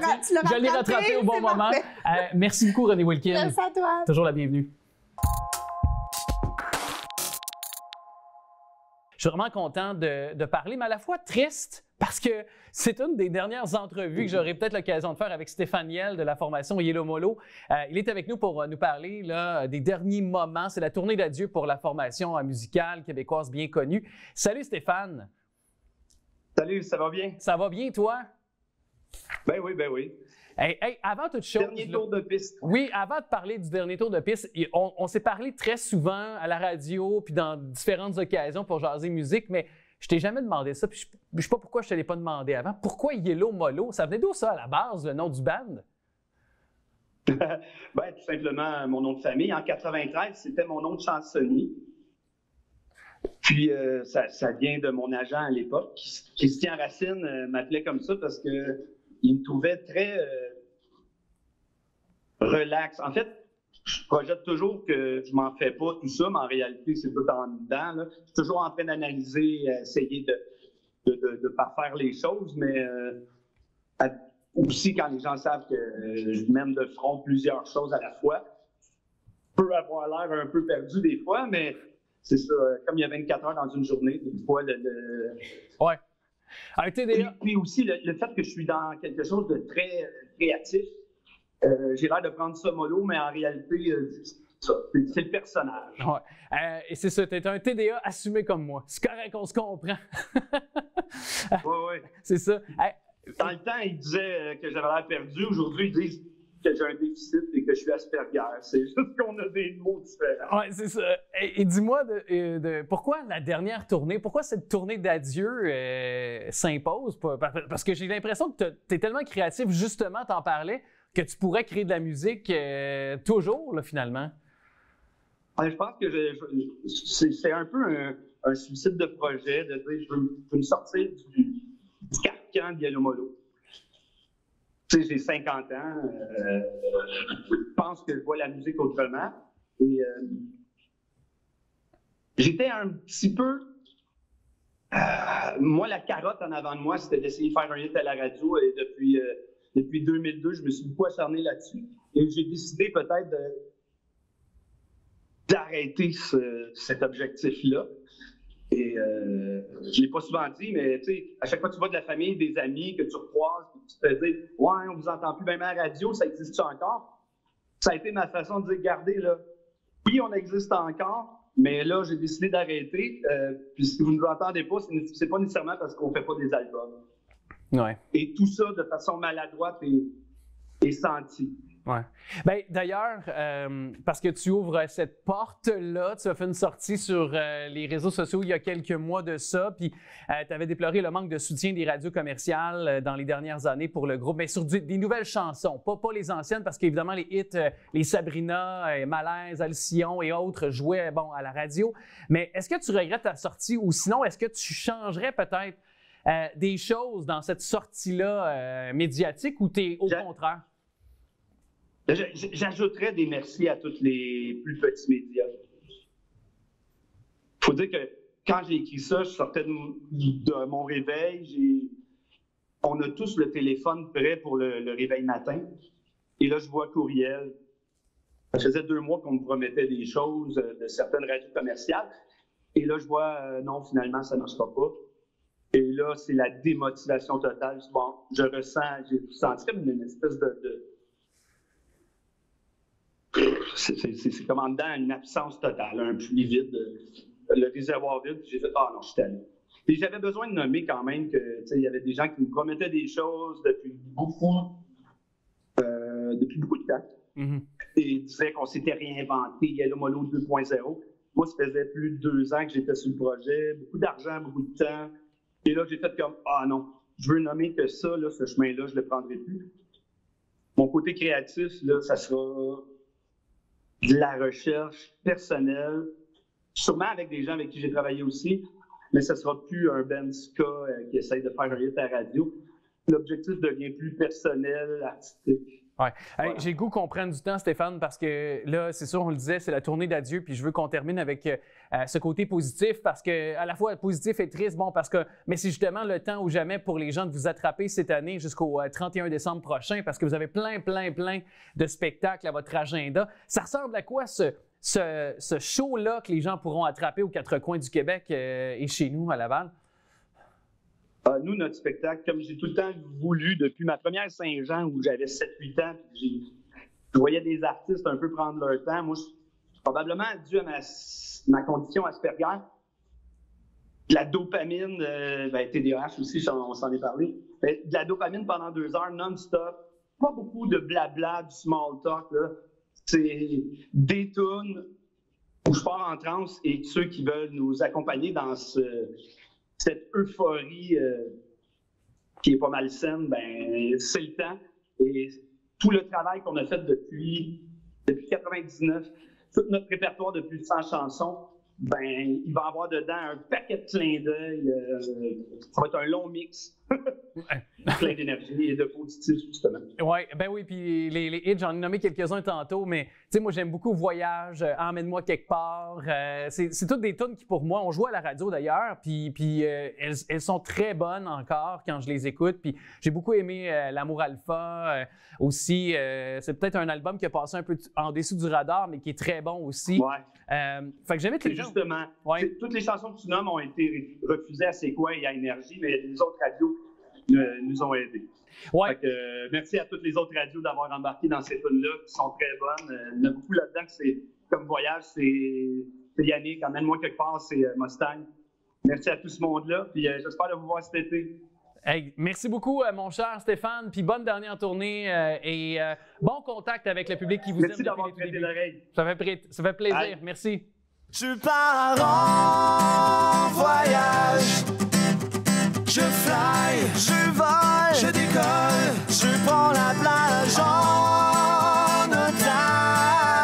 Je l'ai rattrapé au bon moment. Merci beaucoup, Renée Wilkins. Merci à toi. Toujours la bienvenue. Je suis vraiment content de parler, mais à la fois triste parce que c'est une des dernières entrevues que j'aurai peut-être l'occasion de faire avec Stéphane Yelle de la formation Yellow Molo. Il est avec nous pour nous parler là, des derniers moments. C'est la tournée d'adieu pour la formation musicale québécoise bien connue. Salut Stéphane! Salut, ça va bien? Ça va bien, toi? Ben oui, ben oui. Hey, avant toute chose... Dernier tour de piste. Oui, avant de parler du dernier tour de piste, on s'est parlé très souvent à la radio puis dans différentes occasions pour jaser musique, mais je t'ai jamais demandé ça, puis je ne sais pas pourquoi je te l'ai pas demandé avant. Pourquoi Yellow Molo? Ça venait d'où ça, à la base, le nom du band? Ben, tout simplement, mon nom de famille. En 93, c'était mon nom de chansonnier. Puis, ça vient de mon agent à l'époque. Christian Racine m'appelait comme ça parce qu'il me trouvait très relax. En fait, je projette toujours que je m'en fais pas tout ça, mais en réalité, c'est tout en dedans. Là. Je suis toujours en train d'analyser, essayer de parfaire les choses, mais aussi quand les gens savent que je mène de front plusieurs choses à la fois, je peux avoir l'air un peu perdu des fois, mais c'est ça, comme il y a 24 heures dans une journée, des fois, Ouais. Un TDA. Puis aussi, le fait que je suis dans quelque chose de très créatif, j'ai l'air de prendre ça mollo, mais en réalité, c'est le personnage. Ouais. Et c'est ça, tu es un TDA assumé comme moi. C'est correct, on se comprend. Oui. C'est ça. Dans le temps, ils disaient que j'avais l'air perdu. Aujourd'hui, ils disent que j'ai un déficit et que je suis Asperger. C'est juste qu'on a des mots différents. Oui, c'est ça. Et dis-moi, pourquoi la dernière tournée, pourquoi cette tournée d'adieu s'impose? Parce que j'ai l'impression que tu es tellement créatif, justement, t'en parlais, que tu pourrais créer de la musique toujours, là, finalement. Je pense que c'est un peu un suicide de projet, de dire je veux me sortir du carcan de Yellow Molo. Tu sais, j'ai 50 ans, je pense que je vois la musique autrement. Et j'étais un petit peu... moi, la carotte en avant de moi, c'était d'essayer de faire un hit à la radio. Et depuis 2002, je me suis beaucoup acharné là-dessus. Et j'ai décidé peut-être d'arrêter cet objectif-là. Et je ne l'ai pas souvent dit, mais tu sais, à chaque fois que tu vois de la famille, des amis que tu recroises, tu te dis « Ouais, on vous entend plus bien à la radio, ça existe encore? » Ça a été ma façon de dire « Regardez, là, oui, on existe encore, mais là, j'ai décidé d'arrêter. Puis si vous ne nous entendez pas, c'est pas nécessairement parce qu'on ne fait pas des albums. » Ouais. Et tout ça de façon maladroite et sentie. Ouais. Bien, d'ailleurs, parce que tu ouvres cette porte-là, tu as fait une sortie sur les réseaux sociaux il y a quelques mois de ça, puis tu avais déploré le manque de soutien des radios commerciales dans les dernières années pour le groupe, mais sur des nouvelles chansons, pas les anciennes, parce qu'évidemment, les hits, les Sabrina, Malaise, Alcyon et autres jouaient à la radio. Mais est-ce que tu regrettes ta sortie ou sinon, est-ce que tu changerais peut-être des choses dans cette sortie-là médiatique ou tu es au contraire? J'ajouterais des merci à tous les plus petits médias. Il faut dire que quand j'ai écrit ça, je sortais de mon réveil. On a tous le téléphone prêt pour le réveil matin. Et là, je vois courriel. Ça faisait 2 mois qu'on me promettait des choses de certaines radios commerciales. Et là, je vois, non, finalement, ça ne marchera pas. Et là, c'est la démotivation totale. Bon, j'ai senti comme une espèce c'est comme en dedans une absence totale, un puits vide, le réservoir vide. J'ai fait, non, je suis allé. Et j'avais besoin de nommer quand même que, il y avait des gens qui me promettaient des choses depuis beaucoup de temps. Mm-hmm. Et ils disaient qu'on s'était réinventé, Yellow Molo 2.0. Moi, ça faisait plus de 2 ans que j'étais sur le projet, beaucoup d'argent, beaucoup de temps. Et là, j'ai fait comme, non, je veux nommer que ça, là, ce chemin-là, je ne le prendrai plus. Mon côté créatif, là, ça sera de la recherche personnelle, sûrement avec des gens avec qui j'ai travaillé aussi, mais ça ne sera plus un Ben Ska qui essaye de faire un hit à la radio. L'objectif devient plus personnel, artistique. Ouais. Hey, j'ai le goût qu'on prenne du temps, Stéphane, parce que là, c'est sûr, on le disait, c'est la tournée d'adieu, puis je veux qu'on termine avec ce côté positif, parce que à la fois positif et triste, mais c'est justement le temps ou jamais pour les gens de vous attraper cette année jusqu'au 31 décembre prochain, parce que vous avez plein de spectacles à votre agenda. Ça ressemble à quoi ce show-là que les gens pourront attraper aux quatre coins du Québec et chez nous, à Laval? Nous, notre spectacle, comme j'ai tout le temps voulu depuis ma première Saint-Jean où j'avais 7-8 ans, je voyais des artistes un peu prendre leur temps. Moi, probablement dû à ma condition Asperger, de la dopamine, TDAH aussi, on s'en est parlé, mais de la dopamine pendant 2 heures non-stop, pas beaucoup de blabla, du small talk, là. C'est des tunes où je pars en transe et ceux qui veulent nous accompagner dans cette euphorie qui est pas malsaine, ben c'est le temps. Et tout le travail qu'on a fait depuis 99, tout notre répertoire de plus de 100 chansons, ben il va y avoir dedans un paquet de clins d'œil. Ça va être un long mix. Plein d'énergie et de positif, justement. Oui, puis les hits, j'en ai nommé quelques-uns tantôt, mais tu sais, moi, j'aime beaucoup Voyage, Emmène-moi quelque part. C'est toutes des tunes qui, pour moi, on joue à la radio d'ailleurs, puis elles sont très bonnes encore quand je les écoute. Puis j'ai beaucoup aimé L'amour alpha aussi. C'est peut-être un album qui a passé un peu en dessous du radar, mais qui est très bon aussi. Fait que j'invite les gens. Justement, toutes les chansons que tu nommes ont été refusées à C'est quoi et à Énergie, mais les autres radios nous ont aidés. Fait que, merci à toutes les autres radios d'avoir embarqué dans ces tunes-là qui sont très bonnes. Il y en a beaucoup là-dedans que c'est comme Voyage, c'est Yannick, Emmène-moi quelque part, c'est Mustang. Merci à tout ce monde-là, puis j'espère de vous voir cet été. Hey, merci beaucoup, mon cher Stéphane, puis bonne dernière tournée et bon contact avec le public qui vous aime. Merci d'avoir prêté l'oreille. Ça fait plaisir. Allez. Merci. Je pars en voyage, je fly, je vole, je décolle, je prends la plage en otage.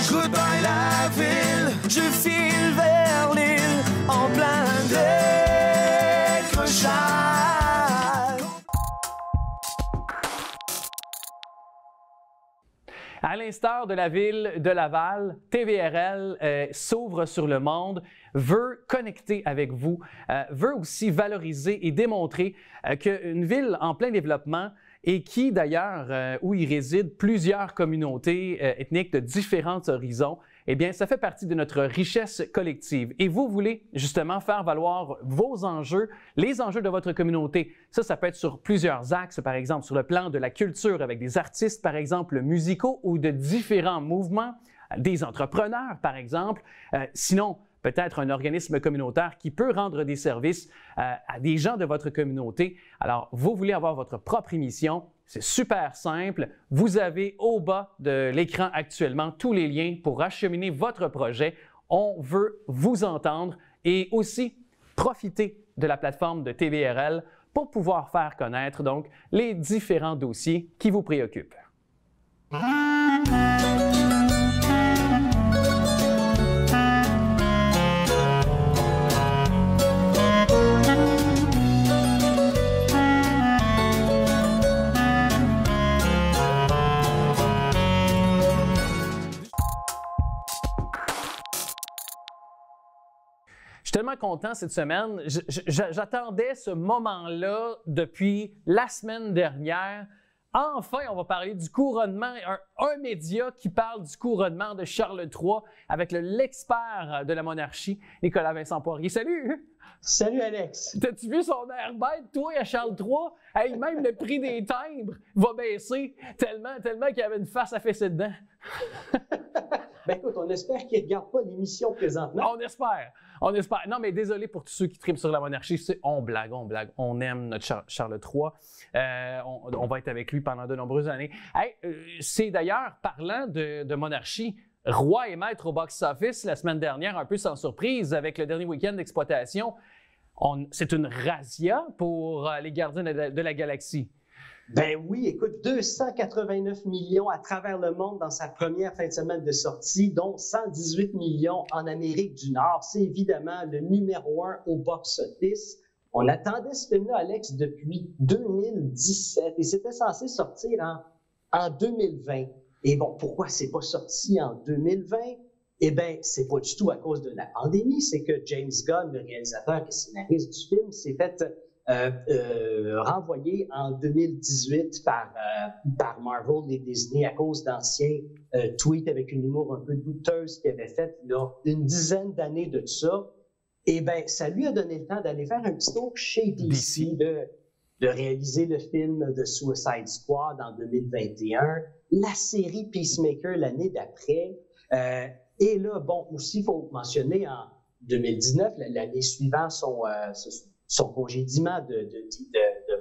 Goodbye la ville, je file vers l'île en plein décrochage. À l'instar de la ville de Laval, TVRL s'ouvre sur le monde, veut connecter avec vous, veut aussi valoriser et démontrer qu'une ville en plein développement et qui d'ailleurs, où il réside plusieurs communautés ethniques de différents horizons, eh bien, ça fait partie de notre richesse collective. Et vous voulez justement faire valoir vos enjeux, les enjeux de votre communauté. Ça peut être sur plusieurs axes, par exemple sur le plan de la culture avec des artistes, par exemple, musicaux ou de différents mouvements, des entrepreneurs, par exemple. Sinon, peut-être un organisme communautaire qui peut rendre des services à des gens de votre communauté. Alors, vous voulez avoir votre propre émission, c'est super simple. Vous avez au bas de l'écran actuellement tous les liens pour acheminer votre projet. On veut vous entendre et aussi profiter de la plateforme de TVRL pour pouvoir faire connaître donc les différents dossiers qui vous préoccupent. Je suis tellement content cette semaine. J'attendais ce moment-là depuis la semaine dernière. Enfin, on va parler du couronnement, un média qui parle du couronnement de Charles III avec l'expert de la monarchie, Nicolas Vincent Poirier. Salut! Salut Alex! T'as-tu vu son air bête, toi, à Charles III? Hey, même le prix des timbres va baisser tellement qu'il avait une face à fesser dedans. Ben écoute, on espère qu'il ne regarde pas l'émission présentement. On espère. Non, mais désolé pour tous ceux qui triment sur la monarchie. On blague. On aime notre Charles III. On va être avec lui pendant de nombreuses années. Hey, c'est d'ailleurs, parlant de monarchie, roi et maître au box-office la semaine dernière, un peu sans surprise, avec le dernier week-end d'exploitation. C'est une razzia pour les gardiens de la galaxie. Ben oui, écoute, 289 millions à travers le monde dans sa première fin de semaine de sortie, dont 118 millions en Amérique du Nord. C'est évidemment le numéro 1 au box-office. On attendait ce film-là, Alex, depuis 2017 et c'était censé sortir en 2020. Et bon, pourquoi c'est pas sorti en 2020? Eh bien, c'est pas du tout à cause de la pandémie, c'est que James Gunn, le réalisateur et scénariste du film, s'est fait renvoyé en 2018 par Marvel et Disney à cause d'anciens tweets avec une humour un peu douteuse qu'il avait fait là, une dizaine d'années de ça. Et bien, ça lui a donné le temps d'aller faire un petit tour chez DC, de réaliser le film de Suicide Squad en 2021, la série Peacemaker l'année d'après. Et là, bon, aussi, il faut mentionner en 2019, l'année suivant son congédiement de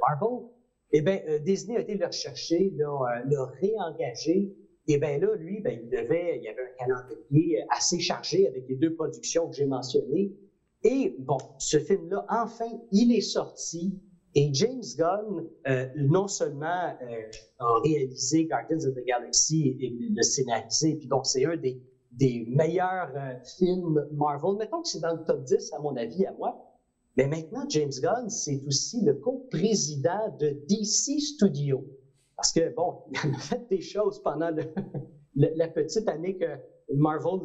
Marvel, eh bien, Disney a été le rechercher, l'a réengagé. Et bien là, lui, ben, il y avait un calendrier assez chargé avec les 2 productions que j'ai mentionnées. Et bon, ce film-là, enfin, il est sorti. Et James Gunn, non seulement a réalisé Guardians of the Galaxy et le scénarisé, puis donc c'est un des meilleurs films Marvel. Mettons que c'est dans le top 10, à mon avis, à moi. Mais maintenant, James Gunn, c'est aussi le co-président de DC Studios. Parce que, bon, il a fait des choses pendant la petite année que Marvel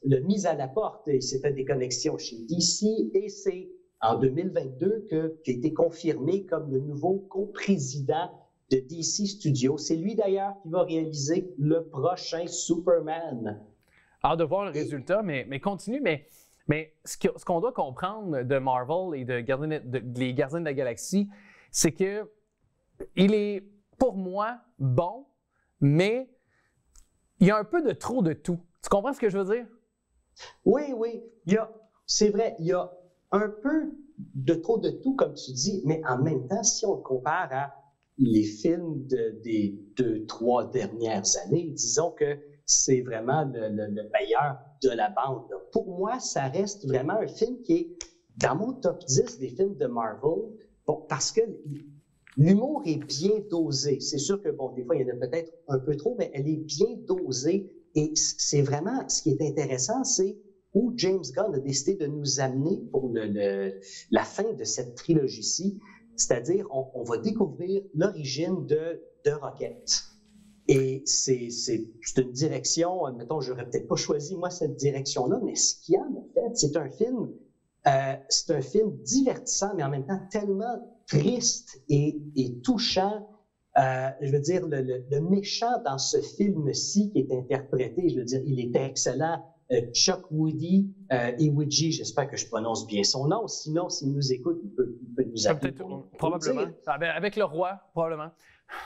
l'a mis à la porte. Il s'est fait des connexions chez DC et c'est en 2022 qu'il a été confirmé comme le nouveau co-président de DC Studios. C'est lui d'ailleurs qui va réaliser le prochain Superman. Hâte de voir le résultat, mais continue. Mais ce qu'on doit comprendre de Marvel et les Gardiens de la Galaxie, c'est que il est, pour moi, bon, mais il y a un peu de trop de tout. Tu comprends ce que je veux dire? Oui. C'est vrai, il y a un peu de trop de tout, comme tu dis, mais en même temps, si on le compare à les films des 2-3 dernières années, disons que c'est vraiment le meilleur de la bande. Pour moi, ça reste vraiment un film qui est dans mon top 10 des films de Marvel, bon, parce que l'humour est bien dosé. C'est sûr que, bon, des fois, il y en a peut-être un peu trop, mais elle est bien dosée. Et c'est vraiment, ce qui est intéressant, c'est où James Gunn a décidé de nous amener pour la fin de cette trilogie-ci. C'est-à-dire, on va découvrir l'origine de Rocket. Et c'est une direction, mettons, j'aurais peut-être pas choisi, moi, cette direction-là, mais ce qu'il y a, en fait, c'est un film divertissant, mais en même temps tellement triste et touchant. Je veux dire, le méchant dans ce film-ci qui est interprété, je veux dire, il était excellent. Chuck Woody, Iwiji, j'espère que je prononce bien son nom. Sinon, s'il nous écoute, il peut nous appeler. Probablement. Avec le roi, probablement.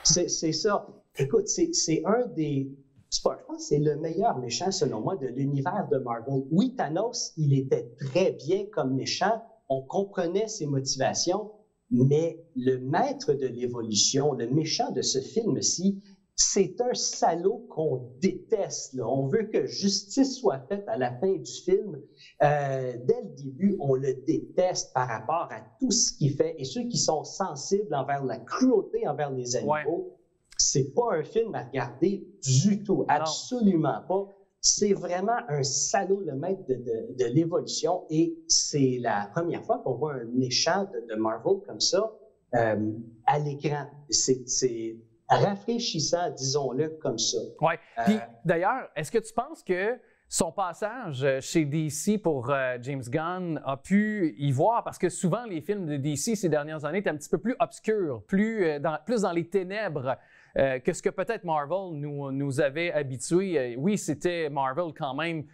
C'est ça. Écoute, c'est un des... Je pense que c'est le meilleur méchant, selon moi, de l'univers de Marvel. Oui, Thanos, il était très bien comme méchant. On comprenait ses motivations, mais le maître de l'évolution, le méchant de ce film-ci, c'est un salaud qu'on déteste. Là. On veut que justice soit faite à la fin du film. Dès le début, on le déteste par rapport à tout ce qu'il fait. Et ceux qui sont sensibles envers la cruauté envers les animaux, c'est pas un film à regarder du tout. Absolument pas. C'est vraiment un salaud, le maître de l'évolution. Et c'est la première fois qu'on voit un méchant de Marvel comme ça à l'écran. C'est rafraîchissant, disons-le comme ça. Oui. Puis d'ailleurs, est-ce que tu penses que son passage chez DC pour James Gunn a pu y voir? Parce que souvent, les films de DC ces dernières années étaient un petit peu plus obscurs, plus dans les ténèbres que ce que peut-être Marvel nous avait habitués. Oui, c'était Marvel quand même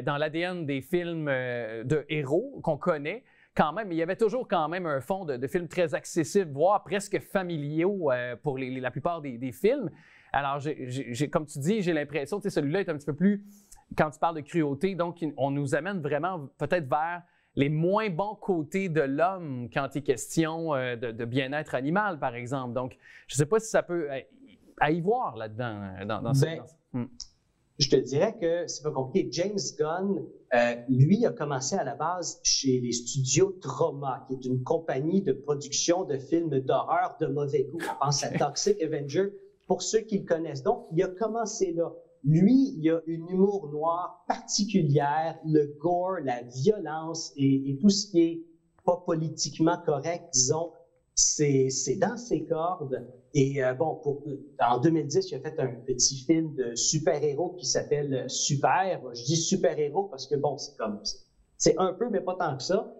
dans l'ADN des films de héros qu'on connaît. Quand même, il y avait toujours quand même un fond de films très accessibles, voire presque familiaux pour la plupart des films. Alors, comme tu dis, j'ai l'impression que celui-là est un petit peu plus, quand tu parles de cruauté, donc on nous amène vraiment peut-être vers les moins bons côtés de l'homme quand il est question de bien-être animal, par exemple. Donc, je ne sais pas si ça peut à y voir là-dedans. Je te dirais que c'est pas compliqué. James Gunn, lui, a commencé à la base chez les studios Troma, qui est une compagnie de production de films d'horreur de mauvais goût. On pense à Toxic Avenger, pour ceux qui le connaissent. Donc, il a commencé là. Lui, il a une humour noir particulière, le gore, la violence et tout ce qui est pas politiquement correct, disons, c'est dans ses cordes. Et en 2010, il a fait un petit film de super-héros qui s'appelle Super. Je dis super-héros parce que, bon, c'est un peu, mais pas tant que ça.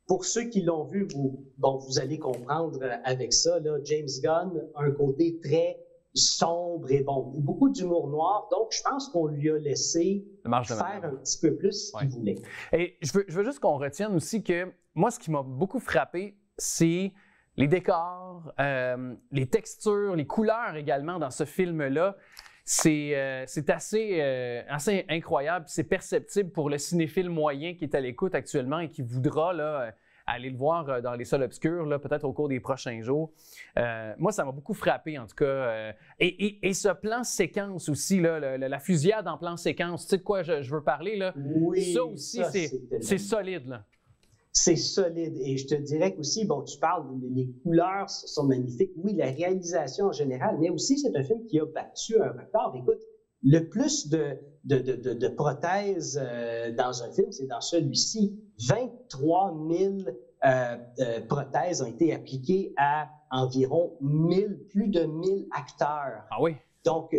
pour ceux qui l'ont vu, vous allez comprendre avec ça, là, James Gunn a un côté très sombre et beaucoup d'humour noir. Donc, je pense qu'on lui a laissé faire un petit peu plus ce qu'il voulait. Et je veux juste qu'on retienne aussi que moi, ce qui m'a beaucoup frappé, c'est les décors, les textures, les couleurs également dans ce film-là. C'est assez incroyable, c'est perceptible pour le cinéphile moyen qui est à l'écoute actuellement et qui voudra là, aller le voir dans les salles obscures, là, peut-être au cours des prochains jours. Moi, ça m'a beaucoup frappé, en tout cas. Et ce plan séquence aussi, là, la fusillade en plan séquence, tu sais de quoi je veux parler? Là? Oui, ça aussi, c'est solide. Là. C'est solide. Et je te dirais qu'aussi, tu parles, les couleurs sont magnifiques. Oui, la réalisation en général, mais aussi c'est un film qui a battu un record. Écoute, le plus de prothèses dans un film, c'est dans celui-ci. 23 000 prothèses ont été appliquées à environ plus de 1000 acteurs. Ah oui? Donc,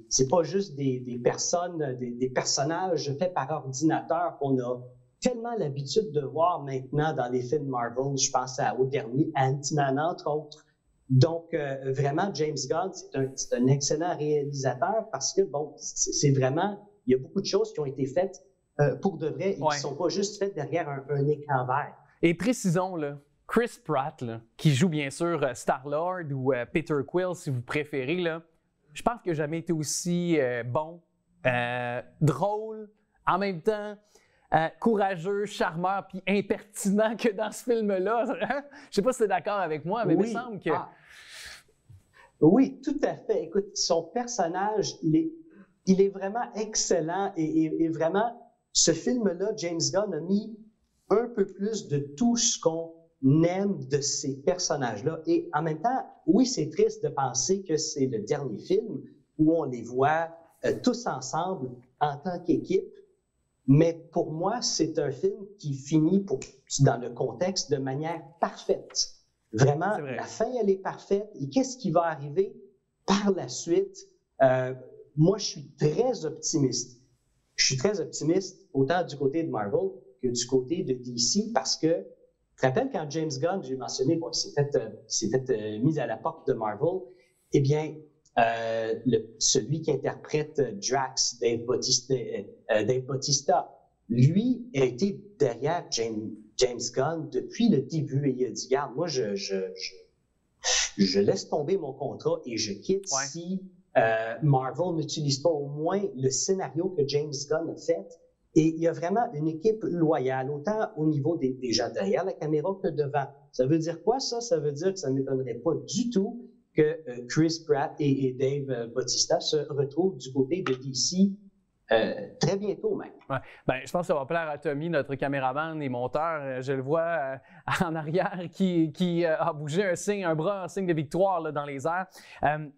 c'est pas juste des personnes, des personnages faits par ordinateur qu'on a tellement l'habitude de voir maintenant dans les films Marvel. Je pense au dernier Ant-Man, entre autres. Donc, vraiment, James Gunn, c'est un excellent réalisateur parce que, c'est vraiment, il y a beaucoup de choses qui ont été faites pour de vrai et qui ne sont pas juste faites derrière un écran vert. Et précisons, là, Chris Pratt, là, qui joue bien sûr Star-Lord ou Peter Quill, si vous préférez, là, je pense qu'il n'a jamais été aussi bon, drôle, en même temps, courageux, charmeur puis impertinent que dans ce film-là. Je ne sais pas si tu es d'accord avec moi, mais il me semble que... Oui, tout à fait. Écoute, son personnage, il est vraiment excellent et vraiment, ce film-là, James Gunn a mis un peu plus de tout ce qu'on aime de ces personnages-là. Et en même temps, oui, c'est triste de penser que c'est le dernier film où on les voit tous ensemble en tant qu'équipe. Mais pour moi, c'est un film qui finit dans le contexte de manière parfaite. Vraiment, la fin, elle est parfaite. Et qu'est-ce qui va arriver par la suite? Moi, je suis très optimiste. Je suis très optimiste autant du côté de Marvel que du côté de DC parce que, tu te rappelles quand James Gunn, j'ai mentionné, il s'est fait mis à la porte de Marvel, eh bien, celui qui interprète Drax, Dave Bautista, lui a été derrière James Gunn depuis le début et il a dit, regarde, moi, je laisse tomber mon contrat et je quitte si Marvel n'utilise pas au moins le scénario que James Gunn a fait. Et il y a vraiment une équipe loyale, autant au niveau des gens derrière la caméra que devant. Ça veut dire quoi, ça? Ça veut dire que ça ne m'étonnerait pas du tout que Chris Pratt et Dave Bautista se retrouvent du côté de DC très bientôt même. Ouais. Ben, je pense que ça va plaire à Tommy, notre caméraman et monteur. Je le vois en arrière qui a bougé un bras, un signe de victoire là, dans les airs.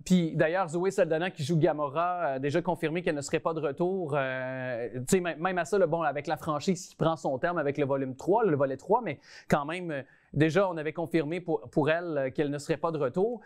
Puis d'ailleurs, Zoé Saldana qui joue Gamora a déjà confirmé qu'elle ne serait pas de retour. Même à ça, avec la franchise qui prend son terme avec le volume 3, le volet 3, mais quand même, déjà, on avait confirmé pour elle qu'elle ne serait pas de retour.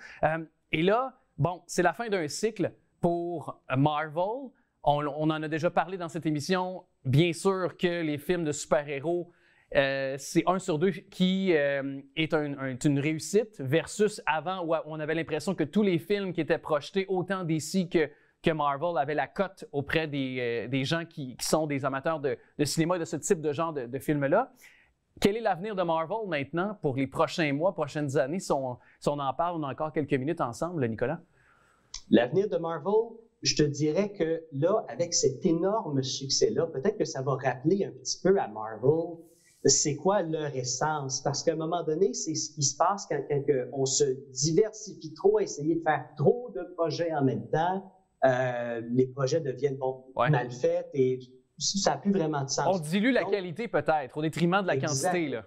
Et là, c'est la fin d'un cycle pour Marvel. On en a déjà parlé dans cette émission. Bien sûr que les films de super-héros, c'est 1 sur 2 qui est une réussite versus avant où on avait l'impression que tous les films qui étaient projetés, autant DC que Marvel, avaient la cote auprès des gens qui sont des amateurs de cinéma et de ce type de genre de films-là. Quel est l'avenir de Marvel maintenant pour les prochains mois, prochaines années? Si on en parle, on a encore quelques minutes ensemble, Nicolas. L'avenir de Marvel, je te dirais que là, avec cet énorme succès-là, peut-être que ça va rappeler un petit peu à Marvel c'est quoi leur essence. Parce qu'à un moment donné, c'est ce qui se passe quand on se diversifie trop à essayer de faire trop de projets en même temps. Les projets deviennent mal faits et ça n'a plus vraiment de sens. On dilue la qualité peut-être au détriment de la quantité. Là.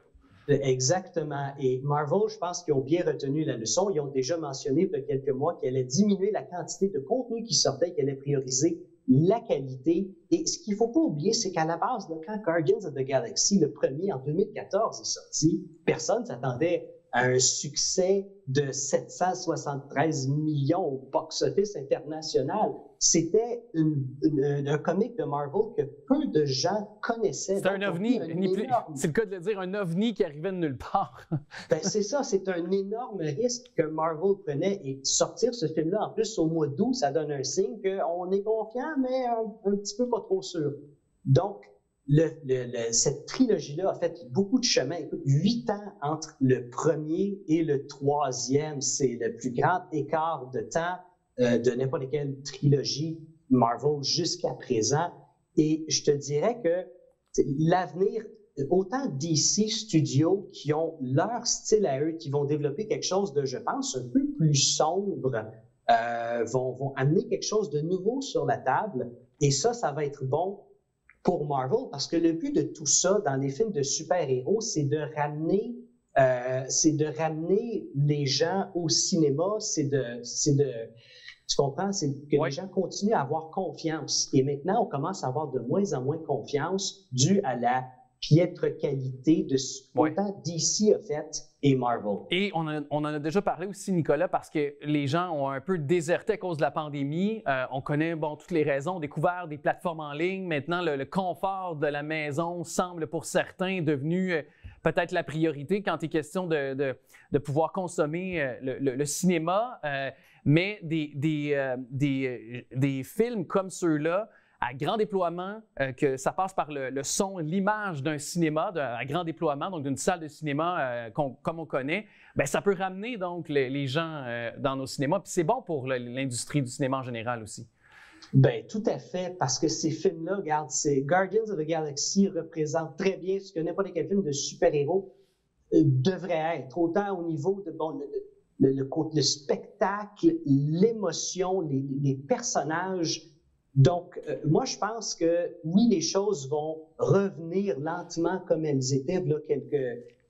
Exactement. Et Marvel, je pense qu'ils ont bien retenu la leçon. Ils ont déjà mentionné il y a quelques mois qu'ils allaient diminuer la quantité de contenu qui sortait, qu'ils allaient prioriser la qualité. Et ce qu'il ne faut pas oublier, c'est qu'à la base, là, quand Guardians of the Galaxy, le premier en 2014, est sorti, personne ne s'attendait un succès de 773 millions au box-office international. C'était un comic de Marvel que peu de gens connaissaient. C'est un ovni, c'est le cas de le dire, un ovni qui arrivait de nulle part. Ben, c'est ça, c'est un énorme risque que Marvel prenait, et sortir ce film-là, en plus au mois d'août, ça donne un signe qu'on est confiant, mais un petit peu pas trop sûr. Donc, cette trilogie-là a fait beaucoup de chemin. Écoute, 8 ans entre le premier et le troisième, c'est le plus grand écart de temps de n'importe quelle trilogie Marvel jusqu'à présent. Et je te dirais que l'avenir, autant DC Studios qui ont leur style à eux, qui vont développer quelque chose de, je pense, un peu plus sombre, vont amener quelque chose de nouveau sur la table. Et ça va être bon pour Marvel, parce que le but de tout ça dans les films de super-héros, c'est de ramener les gens au cinéma, tu comprends? C'est que les gens continuent à avoir confiance. Et maintenant, on commence à avoir de moins en moins confiance due à la piètre qualité de ce qu'autant DC a fait et Marvel. Et on en a déjà parlé aussi, Nicolas, parce que les gens ont un peu déserté à cause de la pandémie. On connaît toutes les raisons, on a découvert des plateformes en ligne. Maintenant, le confort de la maison semble pour certains devenu peut-être la priorité quand il est question de pouvoir consommer le cinéma. Mais des films comme ceux-là, à grand déploiement, que ça passe par le son, l'image d'un cinéma, à grand déploiement, donc d'une salle de cinéma comme on connaît, bien, ça peut ramener donc les gens dans nos cinémas. Puis c'est bon pour l'industrie du cinéma en général aussi. Bien, tout à fait, parce que ces films-là, regarde, Guardians of the Galaxy représente très bien ce que n'importe quel film de super-héros devrait être, autant au niveau de le spectacle, l'émotion, les personnages. Donc, moi, je pense que oui, les choses vont revenir lentement comme elles étaient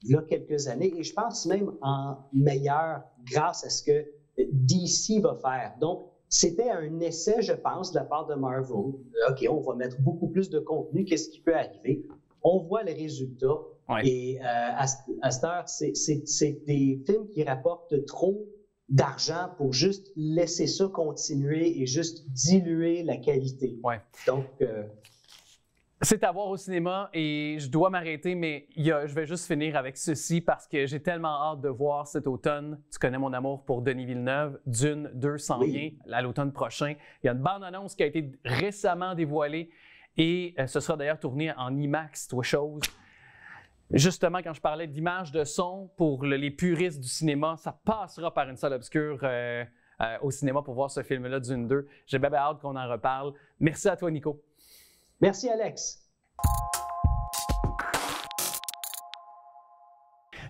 il y a quelques années, et je pense même en meilleur grâce à ce que DC va faire. Donc, c'était un essai, je pense, de la part de Marvel. OK, on va mettre beaucoup plus de contenu, qu'est-ce qui peut arriver? On voit les résultats. Ouais. Et à cette heure, c'est des films qui rapportent trop d'argent pour juste laisser ça continuer et juste diluer la qualité. Ouais. Donc, c'est à voir au cinéma et je dois m'arrêter, mais je vais juste finir avec ceci parce que j'ai tellement hâte de voir cet automne. Tu connais mon amour pour Denis Villeneuve. Dune 2 s'en vient à l'automne prochain. Il y a une bande-annonce qui a été récemment dévoilée et ce sera d'ailleurs tourné en IMAX, toi chose. Justement, quand je parlais d'image de son, pour les puristes du cinéma, ça passera par une salle obscure au cinéma pour voir ce film-là, Dune 2. J'ai bien hâte qu'on en reparle. Merci à toi, Nico. Merci, Alex.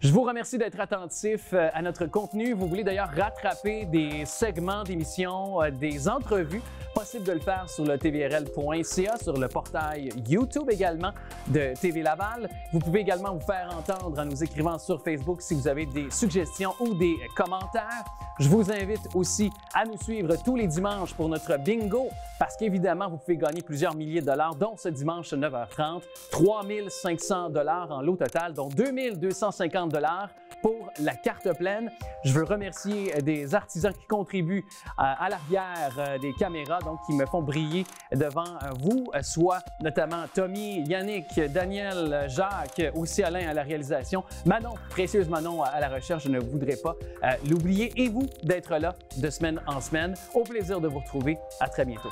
Je vous remercie d'être attentif à notre contenu. Vous voulez d'ailleurs rattraper des segments d'émissions, des entrevues, possible de le faire sur le tvrl.ca, sur le portail YouTube également de TV Laval. Vous pouvez également vous faire entendre en nous écrivant sur Facebook si vous avez des suggestions ou des commentaires. Je vous invite aussi à nous suivre tous les dimanches pour notre bingo parce qu'évidemment, vous pouvez gagner plusieurs milliers de dollars, dont ce dimanche 9h30, 3 500 $ en lot total, dont 2 250 $ pour la carte pleine. Je veux remercier des artisans qui contribuent à l'arrière des caméras, donc qui me font briller devant vous, soit notamment Tommy, Yannick, Daniel, Jacques, aussi Alain à la réalisation, Manon, précieuse Manon à la recherche, je ne voudrais pas l'oublier, et vous d'être là de semaine en semaine. Au plaisir de vous retrouver. À très bientôt.